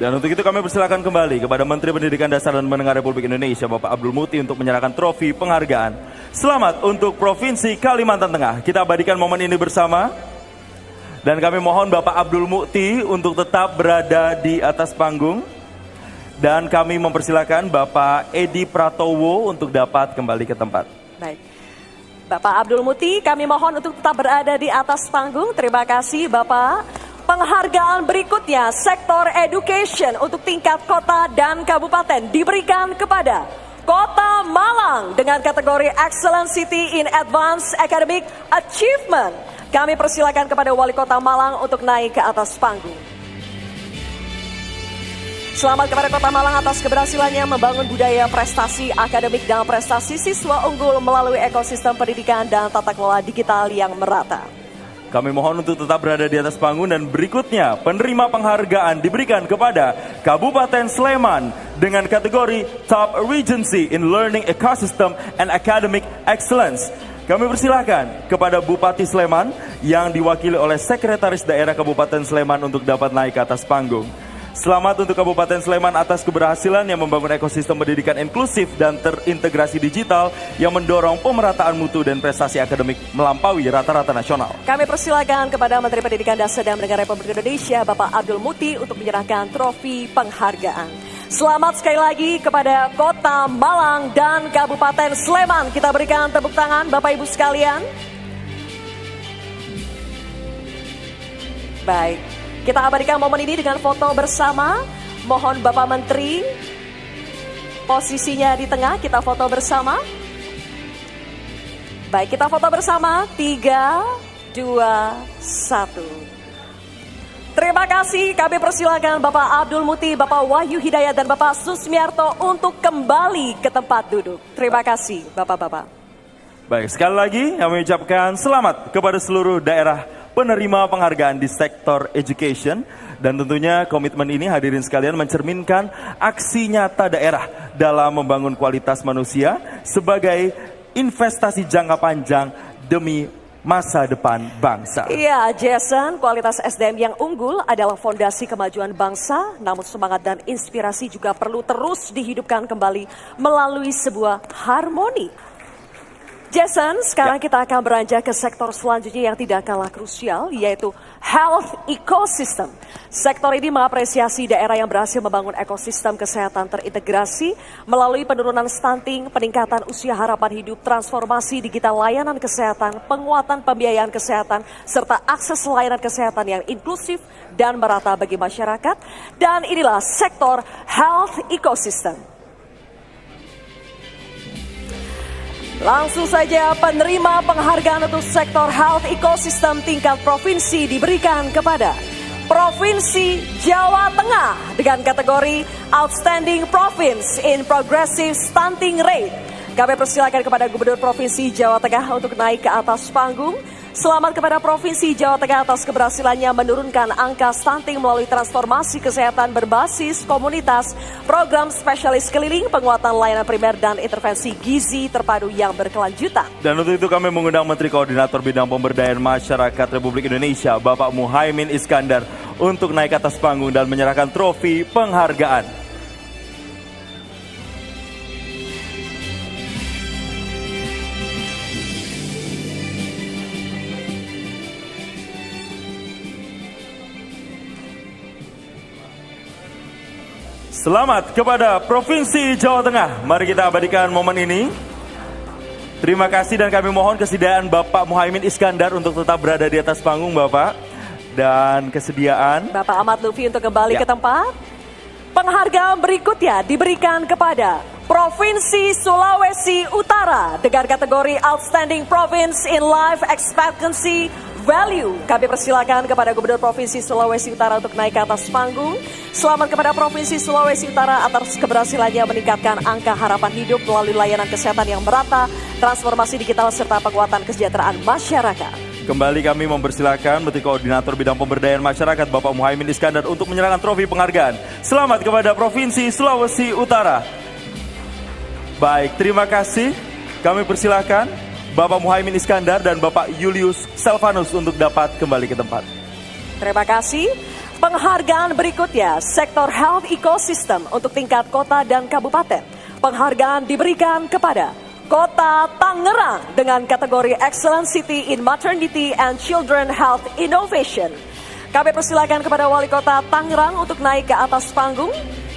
Dan untuk itu kami persilakan kembali kepada Menteri Pendidikan Dasar dan Menengah Republik Indonesia, Bapak Abdul Mukti, untuk menyerahkan trofi penghargaan. Selamat untuk Provinsi Kalimantan Tengah. Kita abadikan momen ini bersama. Dan kami mohon Bapak Abdul Mukti untuk tetap berada di atas panggung. Dan kami mempersilakan Bapak Edi Pratowo untuk dapat kembali ke tempat. Baik. Bapak Abdul Mukti, kami mohon untuk tetap berada di atas panggung. Terima kasih Bapak. Penghargaan berikutnya, sektor education untuk tingkat kota dan kabupaten diberikan kepada Kota Malang dengan kategori Excellent City in Advanced Academic Achievement. Kami persilakan kepada Wali Kota Malang untuk naik ke atas panggung. Selamat kepada Kota Malang atas keberhasilannya membangun budaya prestasi akademik dan prestasi siswa unggul melalui ekosistem pendidikan dan tata kelola digital yang merata. Kami mohon untuk tetap berada di atas panggung, dan berikutnya penerima penghargaan diberikan kepada Kabupaten Sleman dengan kategori Top Regency in Learning Ecosystem and Academic Excellence. Kami persilahkan kepada Bupati Sleman yang diwakili oleh Sekretaris Daerah Kabupaten Sleman untuk dapat naik ke atas panggung. Selamat untuk Kabupaten Sleman atas keberhasilan yang membangun ekosistem pendidikan inklusif dan terintegrasi digital yang mendorong pemerataan mutu dan prestasi akademik melampaui rata-rata nasional. Kami persilakan kepada Menteri Pendidikan dan Negara Republik Indonesia, Bapak Abdul Muti, untuk menyerahkan trofi penghargaan. Selamat sekali lagi kepada Kota Malang dan Kabupaten Sleman. Kita berikan tepuk tangan Bapak Ibu sekalian. Baik, kita abadikan momen ini dengan foto bersama. Mohon Bapak Menteri posisinya di tengah, kita foto bersama. Baik, kita foto bersama. 3, 2, 1. Terima kasih, kami persilakan Bapak Abdul Muti, Bapak Wahyu Hidayat, dan Bapak Susmiarto untuk kembali ke tempat duduk. Terima kasih Bapak-Bapak. Baik, sekali lagi kami ucapkan selamat kepada seluruh daerah penerima penghargaan di sektor education. Dan tentunya komitmen ini hadirin sekalian mencerminkan aksi nyata daerah dalam membangun kualitas manusia sebagai investasi jangka panjang demi masa depan bangsa. Iya, Jason, kualitas SDM yang unggul adalah fondasi kemajuan bangsa, namun semangat dan inspirasi juga perlu terus dihidupkan kembali melalui sebuah harmoni. Jason, sekarang kita akan beranjak ke sektor selanjutnya yang tidak kalah krusial, yaitu health ecosystem. Sektor ini mengapresiasi daerah yang berhasil membangun ekosistem kesehatan terintegrasi melalui penurunan stunting, peningkatan usia harapan hidup, transformasi digital layanan kesehatan, penguatan pembiayaan kesehatan, serta akses layanan kesehatan yang inklusif dan merata bagi masyarakat. Dan inilah sektor health ecosystem. Langsung saja penerima penghargaan untuk sektor health ecosystem tingkat provinsi diberikan kepada Provinsi Jawa Tengah dengan kategori Outstanding Province in Progressive Stunting Rate. Kami persilakan kepada Gubernur Provinsi Jawa Tengah untuk naik ke atas panggung. Selamat kepada Provinsi Jawa Tengah atas keberhasilannya menurunkan angka stunting melalui transformasi kesehatan berbasis komunitas, program spesialis keliling, penguatan layanan primer, dan intervensi gizi terpadu yang berkelanjutan. Dan untuk itu kami mengundang Menteri Koordinator Bidang Pemberdayaan Masyarakat Republik Indonesia, Bapak Muhaimin Iskandar, untuk naik ke atas panggung dan menyerahkan trofi penghargaan. Selamat kepada Provinsi Jawa Tengah. Mari kita abadikan momen ini. Terima kasih dan kami mohon kesediaan Bapak Muhaimin Iskandar untuk tetap berada di atas panggung, Bapak. Dan kesediaan Bapak Ahmad Lutfi untuk kembali ke tempat. Penghargaan berikutnya diberikan kepada Provinsi Sulawesi Utara dengan kategori Outstanding Province in Life Expectancy Value. Kami persilakan kepada Gubernur Provinsi Sulawesi Utara untuk naik ke atas panggung. Selamat kepada Provinsi Sulawesi Utara atas keberhasilannya meningkatkan angka harapan hidup melalui layanan kesehatan yang merata, transformasi digital, serta penguatan kesejahteraan masyarakat. Kembali kami mempersilakan Menteri Koordinator Bidang Pemberdayaan Masyarakat Bapak Muhaimin Iskandar untuk menyerahkan trofi penghargaan. Selamat kepada Provinsi Sulawesi Utara. Baik, terima kasih. Kami persilakan Bapak Muhaimin Iskandar dan Bapak Julius Selvanus untuk dapat kembali ke tempat. Terima kasih. Penghargaan berikutnya, sektor health ecosystem untuk tingkat kota dan kabupaten. Penghargaan diberikan kepada Kota Tangerang dengan kategori Excellent City in Maternity and Children Health Innovation. Kami persilakan kepada Wali Kota Tangerang untuk naik ke atas panggung.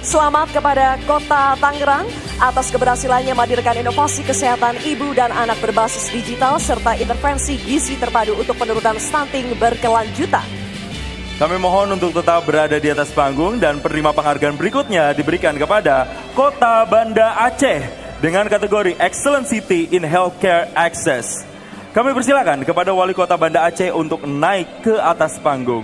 Selamat kepada Kota Tangerang atas keberhasilannya menghadirkan inovasi kesehatan ibu dan anak berbasis digital serta intervensi gizi terpadu untuk penurunan stunting berkelanjutan. Kami mohon untuk tetap berada di atas panggung dan penerima penghargaan berikutnya diberikan kepada Kota Banda Aceh dengan kategori Excellent City in Healthcare Access. Kami persilakan kepada Wali Kota Banda Aceh untuk naik ke atas panggung.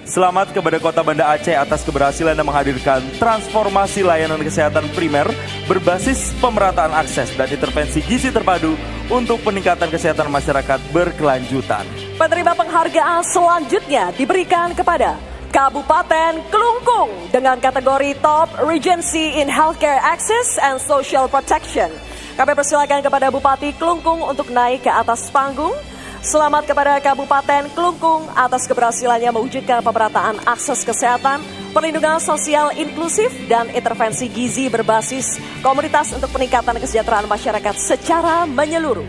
Selamat kepada Kota Banda Aceh atas keberhasilan yang menghadirkan transformasi layanan kesehatan primer berbasis pemerataan akses dan intervensi gizi terpadu untuk peningkatan kesehatan masyarakat berkelanjutan. Penerima penghargaan selanjutnya diberikan kepada Kabupaten Kelungkung dengan kategori Top Regency in Healthcare Access and Social Protection. Kami persilakan kepada Bupati Kelungkung untuk naik ke atas panggung. Selamat kepada Kabupaten Klungkung atas keberhasilannya mewujudkan pemerataan akses kesehatan, perlindungan sosial inklusif, dan intervensi gizi berbasis komunitas untuk peningkatan kesejahteraan masyarakat secara menyeluruh.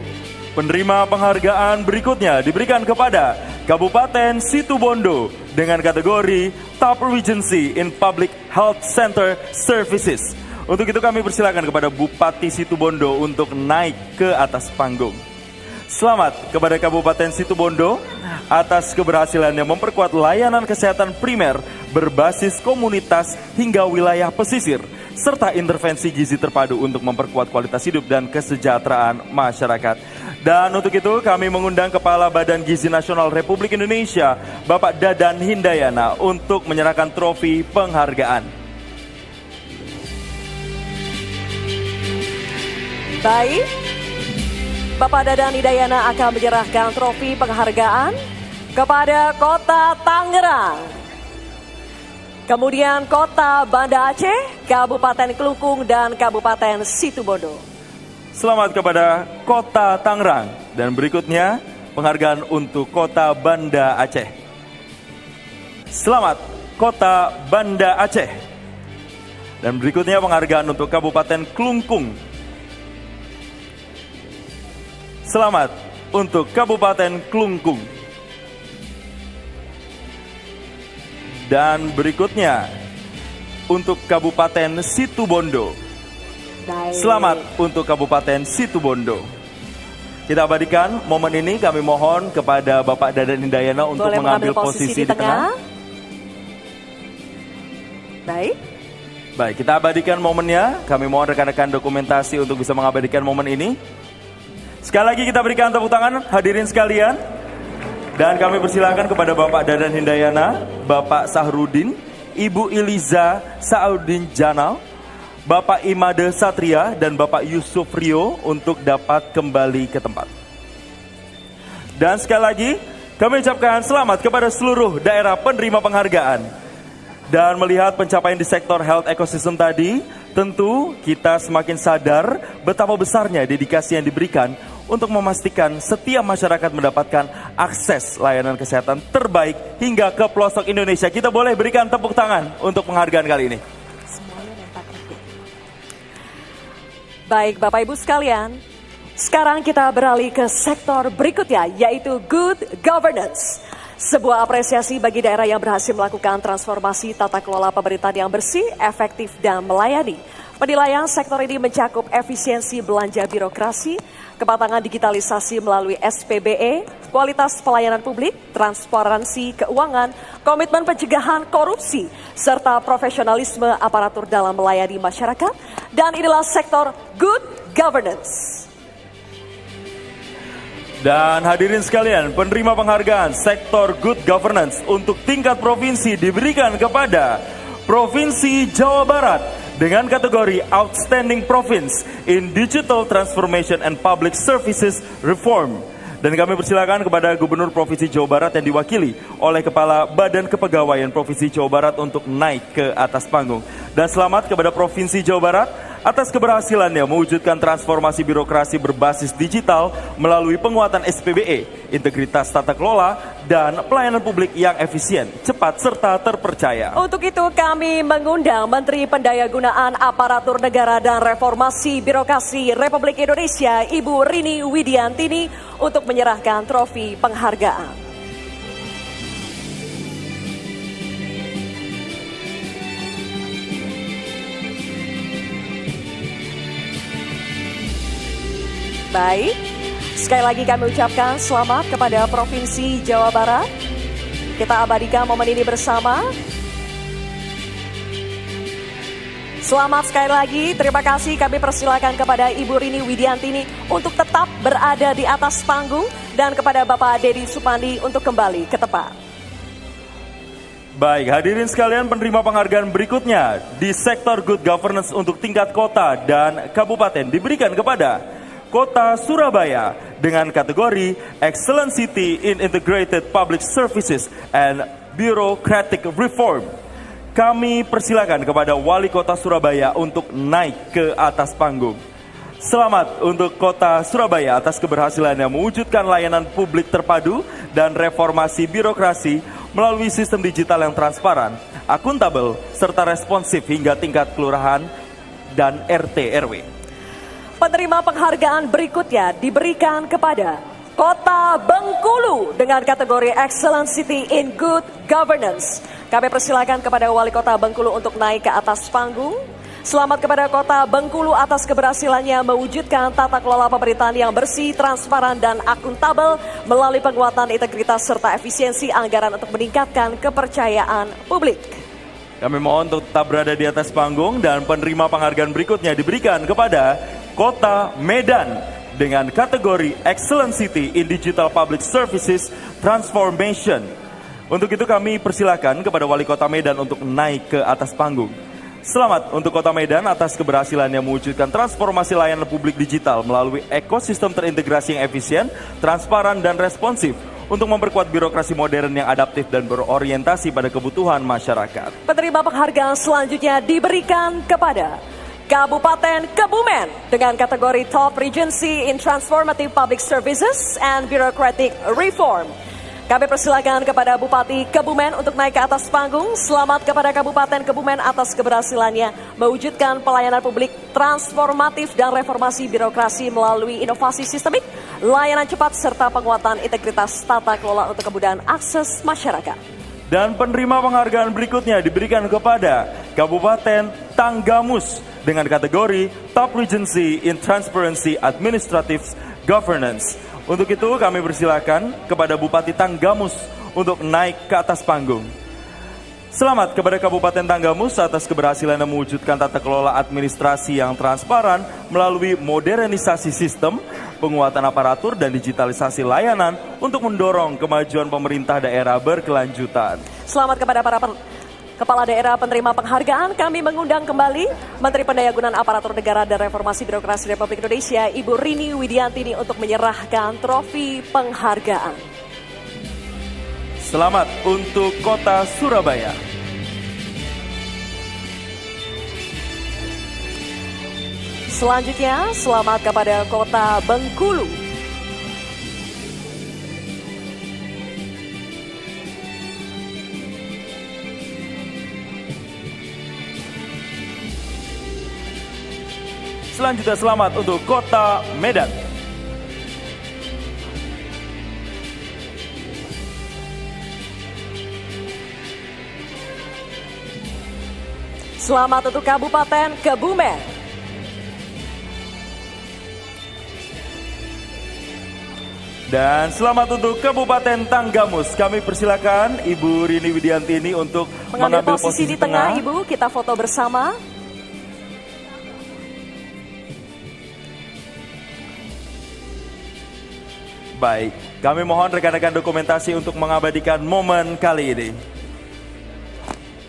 Penerima penghargaan berikutnya diberikan kepada Kabupaten Situbondo dengan kategori Top Regency in Public Health Center Services. Untuk itu kami persilakan kepada Bupati Situbondo untuk naik ke atas panggung. Selamat kepada Kabupaten Situbondo atas keberhasilannya memperkuat layanan kesehatan primer berbasis komunitas hingga wilayah pesisir, serta intervensi gizi terpadu untuk memperkuat kualitas hidup dan kesejahteraan masyarakat. Dan untuk itu kami mengundang Kepala Badan Gizi Nasional Republik Indonesia, Bapak Dadan Hindayana, untuk menyerahkan trofi penghargaan. Baik, Bapak Dadan Hindayana akan menyerahkan trofi penghargaan kepada Kota Tangerang, kemudian Kota Banda Aceh, Kabupaten Klungkung, dan Kabupaten Situbondo. Selamat kepada Kota Tangerang, dan berikutnya penghargaan untuk Kota Banda Aceh. Selamat Kota Banda Aceh. Dan berikutnya penghargaan untuk Kabupaten Klungkung. Selamat untuk Kabupaten Klungkung. Dan berikutnya untuk Kabupaten Situbondo. Baik. Selamat untuk Kabupaten Situbondo. Kita abadikan momen ini, kami mohon kepada Bapak Dadan Hindayana untuk Boleh mengambil posisi di tengah. Baik. Baik, kita abadikan momennya. Kami mohon rekan-rekan dokumentasi untuk bisa mengabadikan momen ini. Sekali lagi kita berikan tepuk tangan hadirin sekalian. Dan kami persilakan kepada Bapak Dadan Hindayana, Bapak Sahrudin, Ibu Iliza Saudin Janal, Bapak Imade Satria, dan Bapak Yusuf Rio untuk dapat kembali ke tempat. Dan sekali lagi kami ucapkan selamat kepada seluruh daerah penerima penghargaan. Dan melihat pencapaian di sektor health ecosystem tadi, tentu kita semakin sadar betapa besarnya dedikasi yang diberikan untuk memastikan setiap masyarakat mendapatkan akses layanan kesehatan terbaik hingga ke pelosok Indonesia. Kita boleh berikan tepuk tangan untuk penghargaan kali ini. Baik, Bapak Ibu sekalian, sekarang kita beralih ke sektor berikutnya, yaitu good governance. Sebuah apresiasi bagi daerah yang berhasil melakukan transformasi tata kelola pemerintahan yang bersih, efektif, dan melayani. Penilaian sektor ini mencakup efisiensi belanja birokrasi, kematangan digitalisasi melalui SPBE, kualitas pelayanan publik, transparansi keuangan, komitmen pencegahan korupsi, serta profesionalisme aparatur dalam melayani masyarakat. Dan inilah sektor good governance. Dan hadirin sekalian, penerima penghargaan sektor good governance untuk tingkat provinsi diberikan kepada Provinsi Jawa Barat dengan kategori Outstanding Province in Digital Transformation and Public Services Reform. Dan kami persilakan kepada Gubernur Provinsi Jawa Barat yang diwakili oleh Kepala Badan Kepegawaian Provinsi Jawa Barat untuk naik ke atas panggung. Dan selamat kepada Provinsi Jawa Barat atas keberhasilannya mewujudkan transformasi birokrasi berbasis digital melalui penguatan SPBE, integritas tata kelola, dan pelayanan publik yang efisien, cepat, serta terpercaya. Untuk itu kami mengundang Menteri Pendayagunaan Aparatur Negara dan Reformasi Birokrasi Republik Indonesia, Ibu Rini Widiantini, untuk menyerahkan trofi penghargaan. Baik, sekali lagi kami ucapkan selamat kepada Provinsi Jawa Barat. Kita abadikan momen ini bersama. Selamat sekali lagi, terima kasih. Kami persilakan kepada Ibu Rini Widiantini untuk tetap berada di atas panggung dan kepada Bapak Dedi Supandi untuk kembali ke tempat. Baik, hadirin sekalian, penerima penghargaan berikutnya di sektor good governance untuk tingkat kota dan kabupaten diberikan kepada Kota Surabaya dengan kategori Excellent City in Integrated Public Services and Bureaucratic Reform. Kami persilakan kepada Wali Kota Surabaya untuk naik ke atas panggung. Selamat untuk Kota Surabaya atas keberhasilannya mewujudkan layanan publik terpadu dan reformasi birokrasi melalui sistem digital yang transparan, akuntabel, serta responsif hingga tingkat kelurahan dan RT/RW. Penerima penghargaan berikutnya diberikan kepada Kota Bengkulu dengan kategori Excellent City in Good Governance. Kami persilakan kepada Wali Kota Bengkulu untuk naik ke atas panggung. Selamat kepada Kota Bengkulu atas keberhasilannya mewujudkan tata kelola pemerintahan yang bersih, transparan, dan akuntabel melalui penguatan integritas serta efisiensi anggaran untuk meningkatkan kepercayaan publik. Kami mohon untuk tetap berada di atas panggung dan penerima penghargaan berikutnya diberikan kepada Kota Medan dengan kategori Excellent City in Digital Public Services Transformation. Untuk itu kami persilakan kepada Wali Kota Medan untuk naik ke atas panggung. Selamat untuk Kota Medan atas keberhasilannya mewujudkan transformasi layanan publik digital melalui ekosistem terintegrasi yang efisien, transparan, dan responsif untuk memperkuat birokrasi modern yang adaptif dan berorientasi pada kebutuhan masyarakat. Penerima penghargaan selanjutnya diberikan kepada Kabupaten Kebumen dengan kategori Top Regency in Transformative Public Services and Bureaucratic Reform. Kami persilakan kepada Bupati Kebumen untuk naik ke atas panggung. Selamat kepada Kabupaten Kebumen atas keberhasilannya mewujudkan pelayanan publik transformatif dan reformasi birokrasi melalui inovasi sistemik, layanan cepat, serta penguatan integritas tata kelola untuk kemudahan akses masyarakat. Dan penerima penghargaan berikutnya diberikan kepada Kabupaten Tanggamus dengan kategori Top Regency in Transparency Administrative Governance. Untuk itu kami persilakan kepada Bupati Tanggamus untuk naik ke atas panggung. Selamat kepada Kabupaten Tanggamus atas keberhasilan mewujudkan tata kelola administrasi yang transparan melalui modernisasi sistem, penguatan aparatur, dan digitalisasi layanan untuk mendorong kemajuan pemerintah daerah berkelanjutan. Selamat kepada para Kepala Daerah penerima penghargaan. Kami mengundang kembali Menteri Pendayagunaan Aparatur Negara dan Reformasi Birokrasi Republik Indonesia, Ibu Rini Widiantini, untuk menyerahkan trofi penghargaan. Selamat untuk Kota Surabaya. Selanjutnya, selamat kepada Kota Bengkulu. Selanjutnya selamat untuk Kota Medan. Selamat untuk Kabupaten Kebumen. Dan selamat untuk Kabupaten Tanggamus. Kami persilakan Ibu Rini Widiantini untuk mengambil posisi di tengah. Ibu, kita foto bersama. Baik, kami mohon rekan-rekan dokumentasi untuk mengabadikan momen kali ini.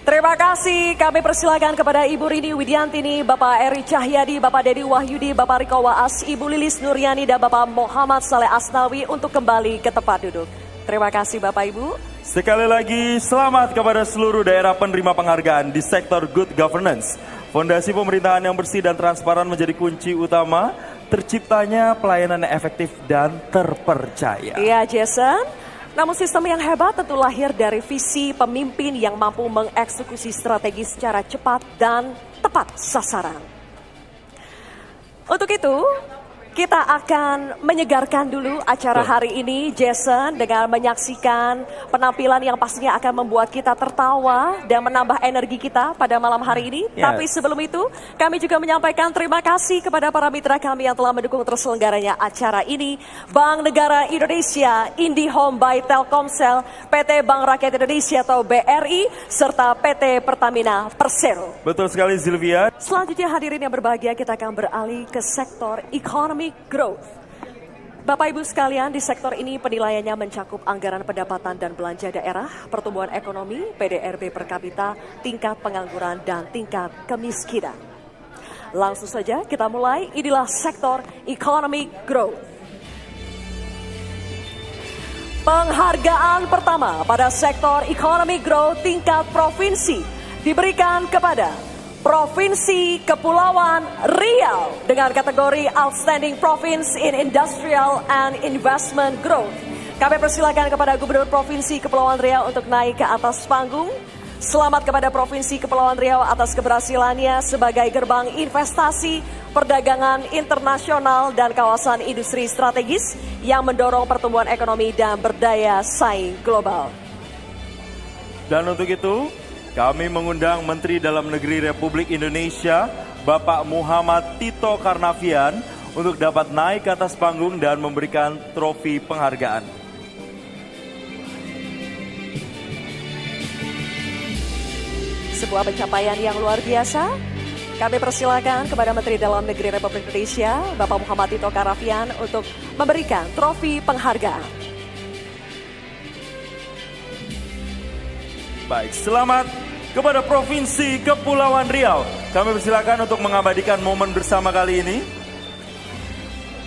Terima kasih, kami persilakan kepada Ibu Rini Widiantini, Bapak Eri Cahyadi, Bapak Dedi Wahyudi, Bapak Riko Waas, Ibu Lilis Nuryani, dan Bapak Muhammad Saleh Asnawi untuk kembali ke tempat duduk. Terima kasih Bapak Ibu. Sekali lagi selamat kepada seluruh daerah penerima penghargaan di sektor Good Governance. Fondasi pemerintahan yang bersih dan transparan menjadi kunci utama terciptanya pelayanan yang efektif dan terpercaya. Iya Jason, namun sistem yang hebat tentu lahir dari visi pemimpin yang mampu mengeksekusi strategi secara cepat dan tepat sasaran. Untuk itu, kita akan menyegarkan dulu acara hari ini, Jason, dengan menyaksikan penampilan yang pastinya akan membuat kita tertawa dan menambah energi kita pada malam hari ini. Tapi sebelum itu, kami juga menyampaikan terima kasih kepada para mitra kami yang telah mendukung terselenggaranya acara ini. Bank Negara Indonesia, IndiHome by Telkomsel, PT Bank Rakyat Indonesia atau BRI, serta PT Pertamina Persero. Betul sekali Sylvia. Selanjutnya hadirin yang berbahagia, kita akan beralih ke sektor ekonomi growth. Bapak Ibu sekalian, di sektor ini penilaiannya mencakup anggaran pendapatan dan belanja daerah, pertumbuhan ekonomi, PDRB per kapita, tingkat pengangguran, dan tingkat kemiskinan. Langsung saja kita mulai, inilah sektor economic growth. Penghargaan pertama pada sektor economic growth tingkat provinsi diberikan kepada Provinsi Kepulauan Riau dengan kategori Outstanding Province in Industrial and Investment Growth. Kami persilakan kepada Gubernur Provinsi Kepulauan Riau untuk naik ke atas panggung. Selamat kepada Provinsi Kepulauan Riau atas keberhasilannya sebagai gerbang investasi, perdagangan internasional dan kawasan industri strategis yang mendorong pertumbuhan ekonomi dan berdaya saing global. Dan untuk itu, kami mengundang Menteri Dalam Negeri Republik Indonesia, Bapak Muhammad Tito Karnavian, untuk dapat naik ke atas panggung dan memberikan trofi penghargaan. Sebuah pencapaian yang luar biasa. Kami persilakan kepada Menteri Dalam Negeri Republik Indonesia, Bapak Muhammad Tito Karnavian, untuk memberikan trofi penghargaan. Baik, selamat kepada Provinsi Kepulauan Riau. Kami persilakan untuk mengabadikan momen bersama kali ini.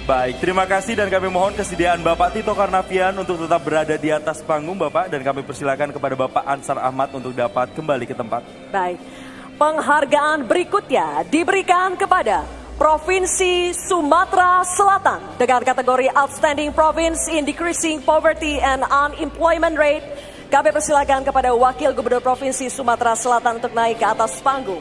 Baik, terima kasih dan kami mohon kesediaan Bapak Tito Karnavian untuk tetap berada di atas panggung Bapak, dan kami persilakan kepada Bapak Ansar Ahmad untuk dapat kembali ke tempat. Baik, penghargaan berikutnya diberikan kepada Provinsi Sumatera Selatan dengan kategori Outstanding Province in Decreasing Poverty and Unemployment Rate. Kami persilakan kepada Wakil Gubernur Provinsi Sumatera Selatan untuk naik ke atas panggung.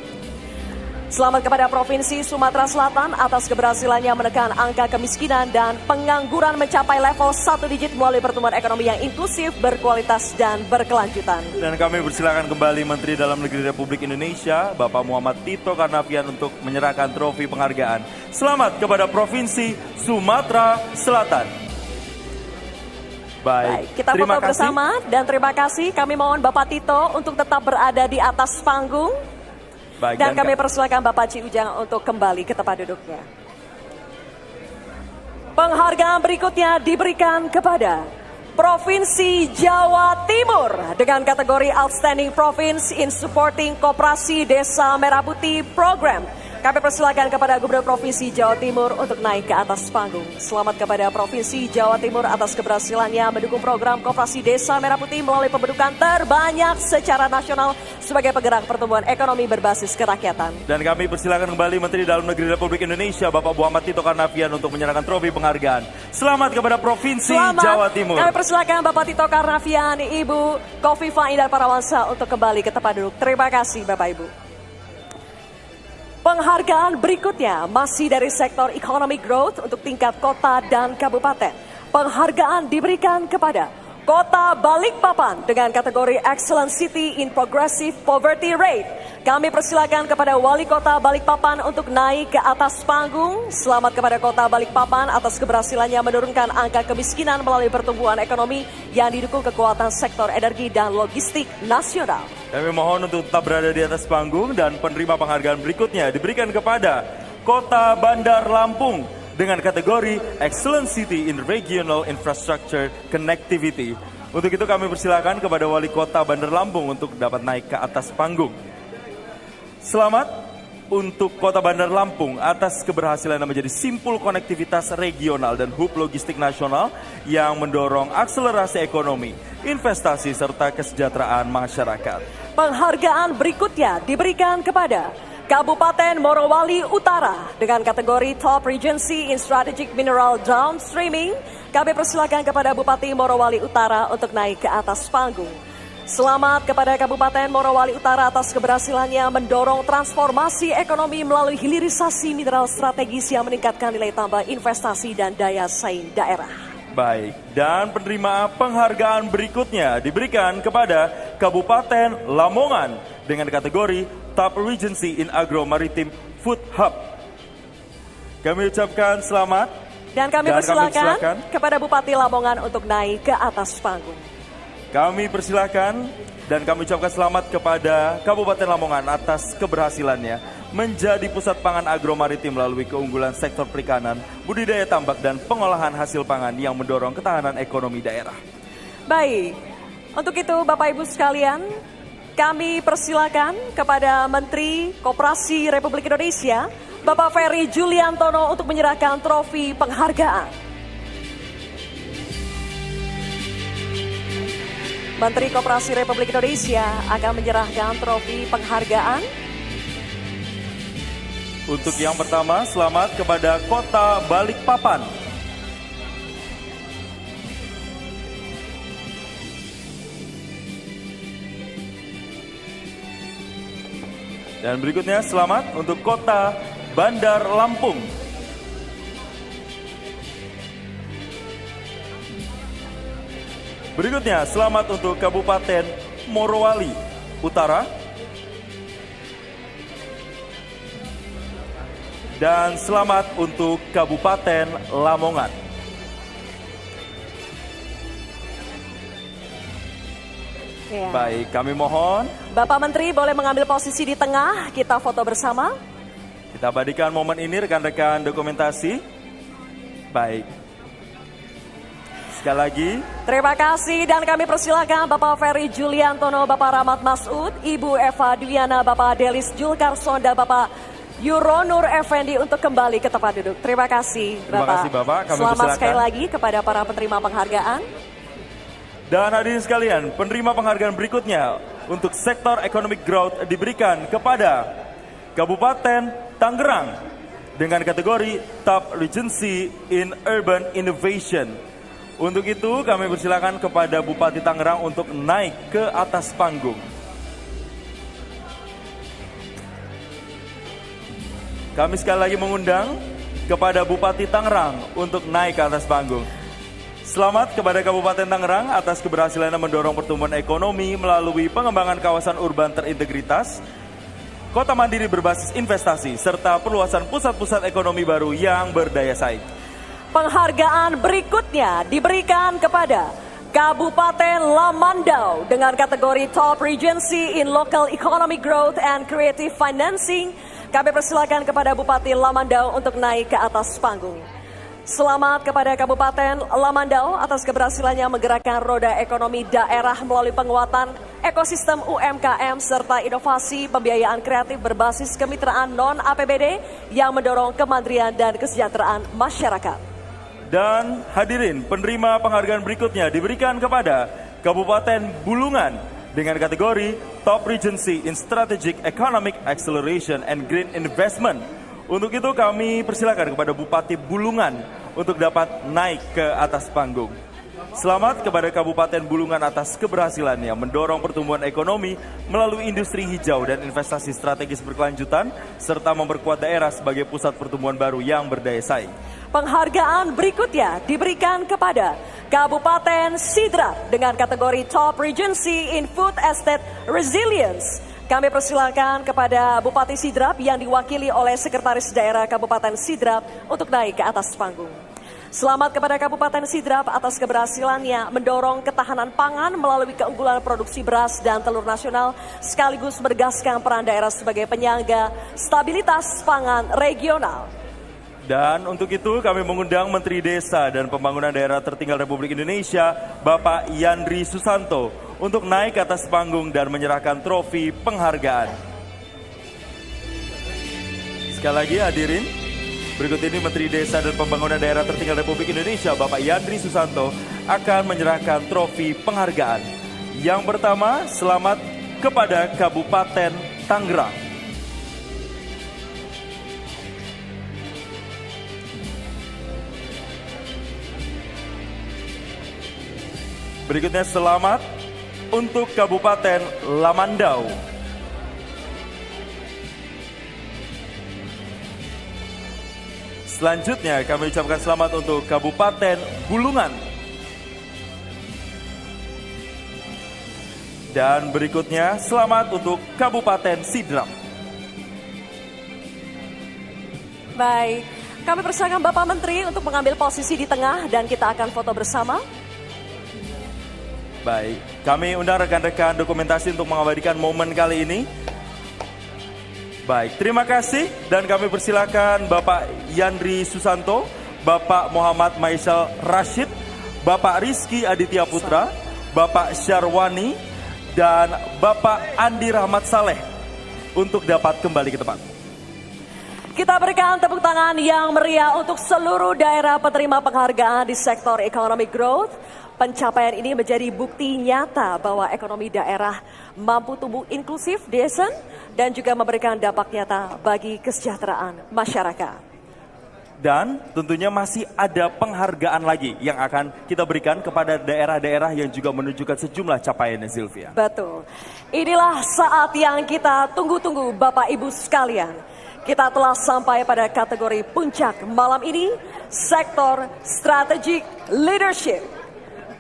Selamat kepada Provinsi Sumatera Selatan atas keberhasilannya menekan angka kemiskinan dan pengangguran mencapai level 1 digit melalui pertumbuhan ekonomi yang inklusif, berkualitas, dan berkelanjutan. Dan kami persilakan kembali Menteri Dalam Negeri Republik Indonesia, Bapak Muhammad Tito Karnavian, untuk menyerahkan trofi penghargaan. Selamat kepada Provinsi Sumatera Selatan. Baik, kita foto bersama dan terima kasih. Kami mohon Bapak Tito untuk tetap berada di atas panggung. Baik, dan kami persilakan Bapak Ci Ujang untuk kembali ke tempat duduknya. Penghargaan berikutnya diberikan kepada Provinsi Jawa Timur dengan kategori Outstanding Province in Supporting Koperasi Desa Merah Putih Program. Kami persilakan kepada Gubernur Provinsi Jawa Timur untuk naik ke atas panggung. Selamat kepada Provinsi Jawa Timur atas keberhasilannya mendukung program Koperasi Desa Merah Putih melalui pembentukan terbanyak secara nasional sebagai penggerak pertumbuhan ekonomi berbasis kerakyatan. Dan kami persilakan kembali Menteri Dalam Negeri Republik Indonesia, Bapak Muhammad Tito Karnavian, untuk menyerahkan trofi penghargaan. Selamat kepada Provinsi Jawa Timur. Kami persilakan Bapak Tito Karnavian, Ibu Kofifa Indar Parawansa untuk kembali ke tempat duduk. Terima kasih Bapak Ibu. Penghargaan berikutnya masih dari sektor economic growth untuk tingkat kota dan kabupaten. Penghargaan diberikan kepada Kota Balikpapan dengan kategori Excellent City in Progressive Poverty Rate. Kami persilakan kepada Wali Kota Balikpapan untuk naik ke atas panggung. Selamat kepada Kota Balikpapan atas keberhasilannya menurunkan angka kemiskinan melalui pertumbuhan ekonomi yang didukung kekuatan sektor energi dan logistik nasional. Kami mohon untuk tetap berada di atas panggung dan penerima penghargaan berikutnya diberikan kepada Kota Bandar Lampung dengan kategori Excellent City in Regional Infrastructure Connectivity. Untuk itu kami persilakan kepada Wali Kota Bandar Lampung untuk dapat naik ke atas panggung. Selamat untuk Kota Bandar Lampung atas keberhasilan menjadi simpul konektivitas regional dan hub logistik nasional yang mendorong akselerasi ekonomi, investasi, serta kesejahteraan masyarakat. Penghargaan berikutnya diberikan kepada Kabupaten Morowali Utara dengan kategori Top Regency in Strategic Mineral Downstreaming. Kami persilakan kepada Bupati Morowali Utara untuk naik ke atas panggung. Selamat kepada Kabupaten Morowali Utara atas keberhasilannya mendorong transformasi ekonomi melalui hilirisasi mineral strategis yang meningkatkan nilai tambah investasi dan daya saing daerah. Baik, dan penerima penghargaan berikutnya diberikan kepada Kabupaten Lamongan dengan kategori Top Regency in Agro Maritim Food Hub. Kami ucapkan selamat. Dan kami persilakan kepada Bupati Lamongan untuk naik ke atas panggung. Kami persilakan dan kami ucapkan selamat kepada Kabupaten Lamongan atas keberhasilannya menjadi pusat pangan agromaritim melalui keunggulan sektor perikanan, budidaya tambak, dan pengolahan hasil pangan yang mendorong ketahanan ekonomi daerah. Baik, untuk itu Bapak Ibu sekalian, kami persilakan kepada Menteri Koperasi Republik Indonesia, Bapak Ferry Juliantono, untuk menyerahkan trofi penghargaan. Menteri Koperasi Republik Indonesia akan menyerahkan trofi penghargaan Untuk yang pertama, selamat kepada Kota Balikpapan. Dan berikutnya, selamat untuk Kota Bandar Lampung. Berikutnya, selamat untuk Kabupaten Morowali Utara. Dan selamat untuk Kabupaten Lamongan. Ya. Baik, kami mohon Bapak Menteri boleh mengambil posisi di tengah, kita foto bersama. kita abadikan momen ini rekan-rekan dokumentasi. Baik. Sekali lagi, Terima kasih dan kami persilakan Bapak Ferry Juliantono, Bapak Rahmat Masud, Ibu Eva Dwiana, Bapak Delis Julkarson, dan Bapak Yuronur Effendi untuk kembali ke tempat duduk. Terima kasih Bapak. Terima kasih, Bapak. Kami Selamat persilakan. sekali lagi kepada para penerima penghargaan. dan hadirin sekalian, penerima penghargaan berikutnya untuk sektor economic growth diberikan kepada Kabupaten Tangerang dengan kategori Top Regency in Urban Innovation. Untuk itu kami persilakan kepada Bupati Tangerang untuk naik ke atas panggung. Kami sekali lagi mengundang kepada Bupati Tangerang untuk naik ke atas panggung. Selamat kepada Kabupaten Tangerang atas keberhasilannya mendorong pertumbuhan ekonomi melalui pengembangan kawasan urban terintegritas, kota mandiri berbasis investasi, serta perluasan pusat-pusat ekonomi baru yang berdaya saing. Penghargaan berikutnya diberikan kepada Kabupaten Lamandau dengan kategori Top Regency in Local Economic Growth and Creative Financing. Kami persilakan kepada Bupati Lamandau untuk naik ke atas panggung. Selamat kepada Kabupaten Lamandau atas keberhasilannya menggerakkan roda ekonomi daerah melalui penguatan ekosistem UMKM serta inovasi pembiayaan kreatif berbasis kemitraan non-APBD yang mendorong kemandirian dan kesejahteraan masyarakat. Dan hadirin, penerima penghargaan berikutnya diberikan kepada Kabupaten Bulungan dengan kategori Top Regency in Strategic Economic Acceleration and Green Investment. Untuk itu kami persilakan kepada Bupati Bulungan untuk dapat naik ke atas panggung. Selamat kepada Kabupaten Bulungan atas keberhasilannya mendorong pertumbuhan ekonomi melalui industri hijau dan investasi strategis berkelanjutan, serta memperkuat daerah sebagai pusat pertumbuhan baru yang berdaya saing. Penghargaan berikutnya diberikan kepada Kabupaten Sidrap dengan kategori Top Regency in Food Estate Resilience. Kami persilakan kepada Bupati Sidrap yang diwakili oleh Sekretaris Daerah Kabupaten Sidrap untuk naik ke atas panggung. Selamat kepada Kabupaten Sidrap atas keberhasilannya mendorong ketahanan pangan melalui keunggulan produksi beras dan telur nasional, sekaligus menegaskan peran daerah sebagai penyangga stabilitas pangan regional. Dan untuk itu kami mengundang Menteri Desa dan Pembangunan Daerah Tertinggal Republik Indonesia, Bapak Yandri Susanto, untuk naik ke atas panggung dan menyerahkan trofi penghargaan. Sekali lagi hadirin, berikut ini Menteri Desa dan Pembangunan Daerah Tertinggal Republik Indonesia, Bapak Yandri Susanto, akan menyerahkan trofi penghargaan. Yang pertama, selamat kepada Kabupaten Tangerang. Berikutnya selamat untuk Kabupaten Lamandau. Selanjutnya kami ucapkan selamat untuk Kabupaten Bulungan. Dan berikutnya selamat untuk Kabupaten Sidrap. Baik, kami persilakan Bapak Menteri untuk mengambil posisi di tengah dan kita akan foto bersama. Baik, kami undang rekan-rekan dokumentasi untuk mengabadikan momen kali ini. Baik, terima kasih dan kami persilakan Bapak Yandri Susanto, Bapak Muhammad Maisal Rashid, Bapak Rizky Aditya Putra, Bapak Syarwani, dan Bapak Andi Rahmat Saleh untuk dapat kembali ke tempat. Kita berikan tepuk tangan yang meriah untuk seluruh daerah penerima penghargaan di sektor economic growth. Pencapaian ini menjadi bukti nyata bahwa ekonomi daerah mampu tumbuh inklusif, decent, dan juga memberikan dampak nyata bagi kesejahteraan masyarakat. Dan tentunya masih ada penghargaan lagi yang akan kita berikan kepada daerah-daerah yang juga menunjukkan sejumlah capaiannya, Sylvia. Betul. Inilah saat yang kita tunggu-tunggu Bapak Ibu sekalian. Kita telah sampai pada kategori puncak malam ini, sektor strategic leadership.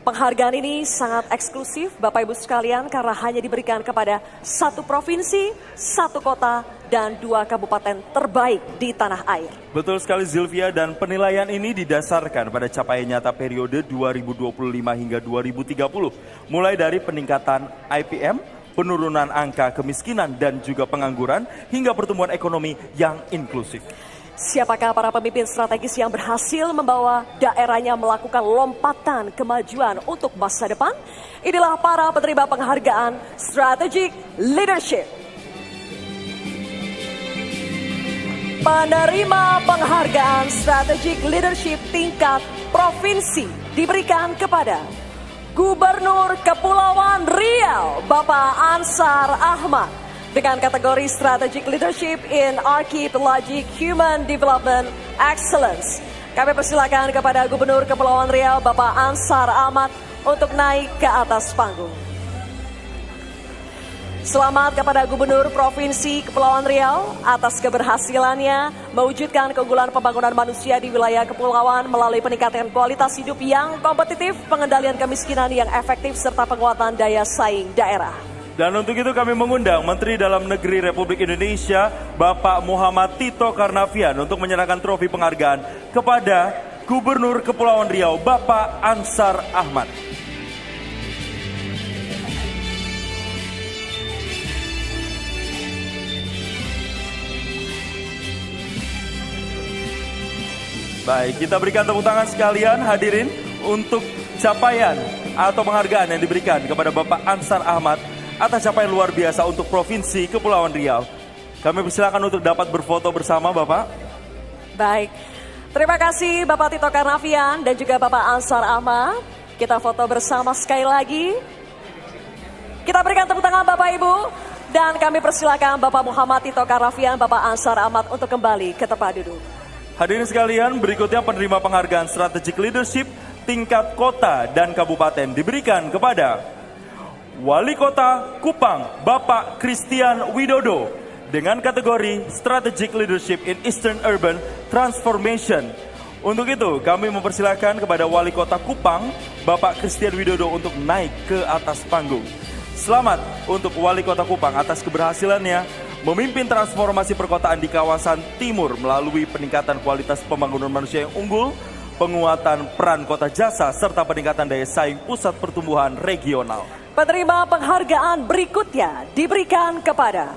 Penghargaan ini sangat eksklusif Bapak Ibu sekalian karena hanya diberikan kepada satu provinsi, satu kota, dan 2 kabupaten terbaik di tanah air. Betul sekali Sylvia, dan penilaian ini didasarkan pada capaian nyata periode 2025 hingga 2030. Mulai dari peningkatan IPM, penurunan angka kemiskinan dan juga pengangguran, hingga pertumbuhan ekonomi yang inklusif. Siapakah para pemimpin strategis yang berhasil membawa daerahnya melakukan lompatan kemajuan untuk masa depan? Inilah para penerima penghargaan Strategic Leadership. Penerima penghargaan Strategic Leadership tingkat provinsi diberikan kepada Gubernur Kepulauan Riau, Bapak Ansar Ahmad, dengan kategori Strategic Leadership in Archipelagic Human Development Excellence. Kami persilakan kepada Gubernur Kepulauan Riau, Bapak Ansar Ahmad, untuk naik ke atas panggung. Selamat kepada Gubernur Provinsi Kepulauan Riau atas keberhasilannya mewujudkan keunggulan pembangunan manusia di wilayah kepulauan melalui peningkatan kualitas hidup yang kompetitif, pengendalian kemiskinan yang efektif, serta penguatan daya saing daerah. Dan untuk itu kami mengundang Menteri Dalam Negeri Republik Indonesia, Bapak Muhammad Tito Karnavian, untuk menyerahkan trofi penghargaan kepada Gubernur Kepulauan Riau, Bapak Ansar Ahmad. Baik, kita berikan tepuk tangan sekalian hadirin untuk capaian atau penghargaan yang diberikan kepada Bapak Ansar Ahmad atas capaian luar biasa untuk Provinsi Kepulauan Riau. Kami persilakan untuk dapat berfoto bersama Bapak. Baik, terima kasih Bapak Tito Karnavian dan juga Bapak Ansar Ahmad. Kita foto bersama sekali lagi. Kita berikan tepuk tangan Bapak Ibu. Dan kami persilakan Bapak Muhammad Tito Karnavian, Bapak Ansar Ahmad untuk kembali ke tempat duduk. Hadirin sekalian, berikutnya penerima penghargaan Strategic Leadership tingkat kota dan kabupaten diberikan kepada Wali Kota Kupang, Bapak Christian Widodo, dengan kategori Strategic Leadership in Eastern Urban Transformation. Untuk itu, kami mempersilahkan kepada Wali Kota Kupang, Bapak Christian Widodo, untuk naik ke atas panggung. Selamat untuk Wali Kota Kupang atas keberhasilannya memimpin transformasi perkotaan di kawasan timur melalui peningkatan kualitas pembangunan manusia yang unggul, penguatan peran kota jasa, serta peningkatan daya saing pusat pertumbuhan regional. Penerima penghargaan berikutnya diberikan kepada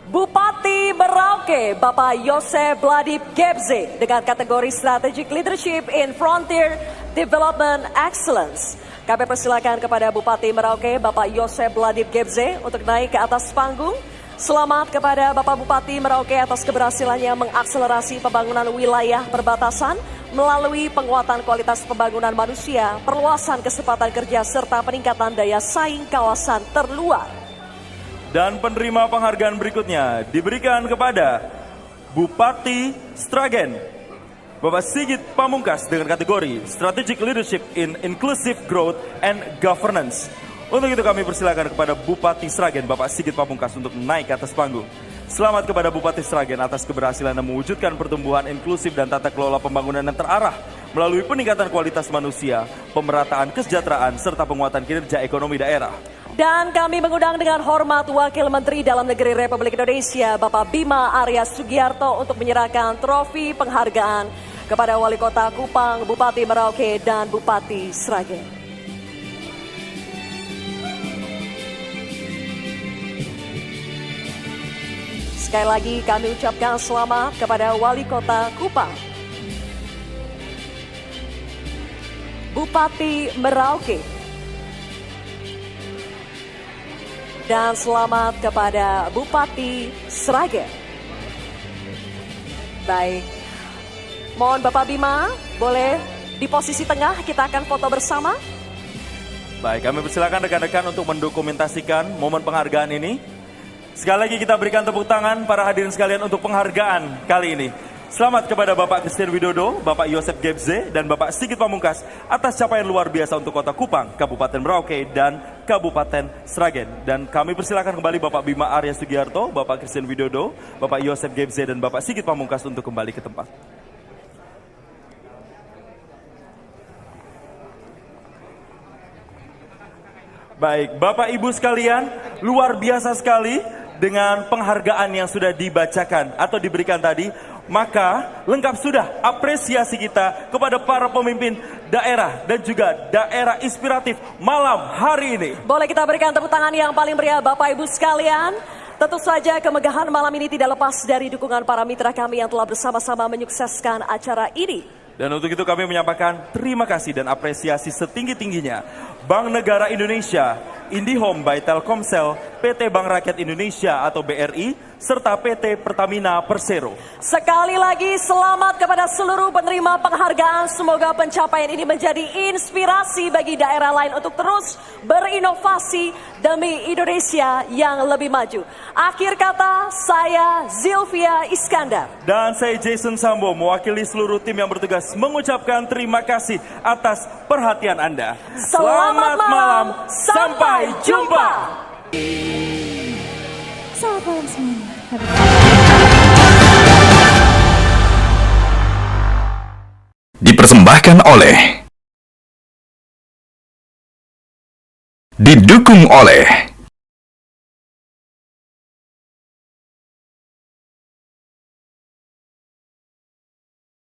Bupati Merauke, Bapak Yosef Vladip Gebze, dengan kategori Strategic Leadership in Frontier Development Excellence. Kami persilakan kepada Bupati Merauke, Bapak Yosef Vladip Gebze, untuk naik ke atas panggung. Selamat kepada Bapak Bupati Merauke atas keberhasilannya mengakselerasi pembangunan wilayah perbatasan melalui penguatan kualitas pembangunan manusia, perluasan kesempatan kerja, serta peningkatan daya saing kawasan terluar. Dan penerima penghargaan berikutnya diberikan kepada Bupati Sragen, Bapak Sigit Pamungkas, dengan kategori Strategic Leadership in Inclusive Growth and Governance. Untuk itu kami persilakan kepada Bupati Sragen, Bapak Sigit Pamungkas, untuk naik ke atas panggung. Selamat kepada Bupati Sragen atas keberhasilan mewujudkan pertumbuhan inklusif dan tata kelola pembangunan yang terarah melalui peningkatan kualitas manusia, pemerataan kesejahteraan, serta penguatan kinerja ekonomi daerah. Dan kami mengundang dengan hormat Wakil Menteri Dalam Negeri Republik Indonesia, Bapak Bima Arya Sugiarto, untuk menyerahkan trofi penghargaan kepada Wali Kota Kupang, Bupati Merauke, dan Bupati Sragen. Sekali lagi kami ucapkan selamat kepada Wali Kota Kupang, Bupati Merauke, dan selamat kepada Bupati Sragen. Baik, mohon Bapak Bima boleh Di posisi tengah kita akan foto bersama. Baik, kami persilakan rekan-rekan untuk mendokumentasikan momen penghargaan ini. Sekali lagi kita berikan tepuk tangan para hadirin sekalian untuk penghargaan kali ini. Selamat kepada Bapak Christian Widodo, Bapak Yosef Gebze, dan Bapak Sigit Pamungkas atas capaian luar biasa untuk Kota Kupang, Kabupaten Merauke, dan Kabupaten Sragen. Dan kami persilakan kembali Bapak Bima Arya Sugiarto, Bapak Christian Widodo, Bapak Yosef Gebze, dan Bapak Sigit Pamungkas untuk kembali ke tempat. Baik, Bapak Ibu sekalian, luar biasa sekali dengan penghargaan yang sudah dibacakan atau diberikan tadi. Maka lengkap sudah apresiasi kita kepada para pemimpin daerah dan juga daerah inspiratif malam hari ini. Boleh kita berikan tepuk tangan yang paling meriah Bapak Ibu sekalian. Tentu saja kemegahan malam ini tidak lepas dari dukungan para mitra kami yang telah bersama-sama menyukseskan acara ini. Dan untuk itu kami menyampaikan terima kasih dan apresiasi setinggi-tingginya Bank Negara Indonesia, IndiHome by Telkomsel, PT Bank Rakyat Indonesia atau BRI, serta PT Pertamina Persero. Sekali lagi selamat kepada seluruh penerima penghargaan. Semoga pencapaian ini menjadi inspirasi bagi daerah lain untuk terus berinovasi demi Indonesia yang lebih maju. Akhir kata, saya Zilvia Iskandar. Dan saya Jason Sambo mewakili seluruh tim yang bertugas mengucapkan terima kasih atas perhatian Anda. Selamat malam, sampai jumpa. Selamat malam semuanya. Dipersembahkan oleh, didukung oleh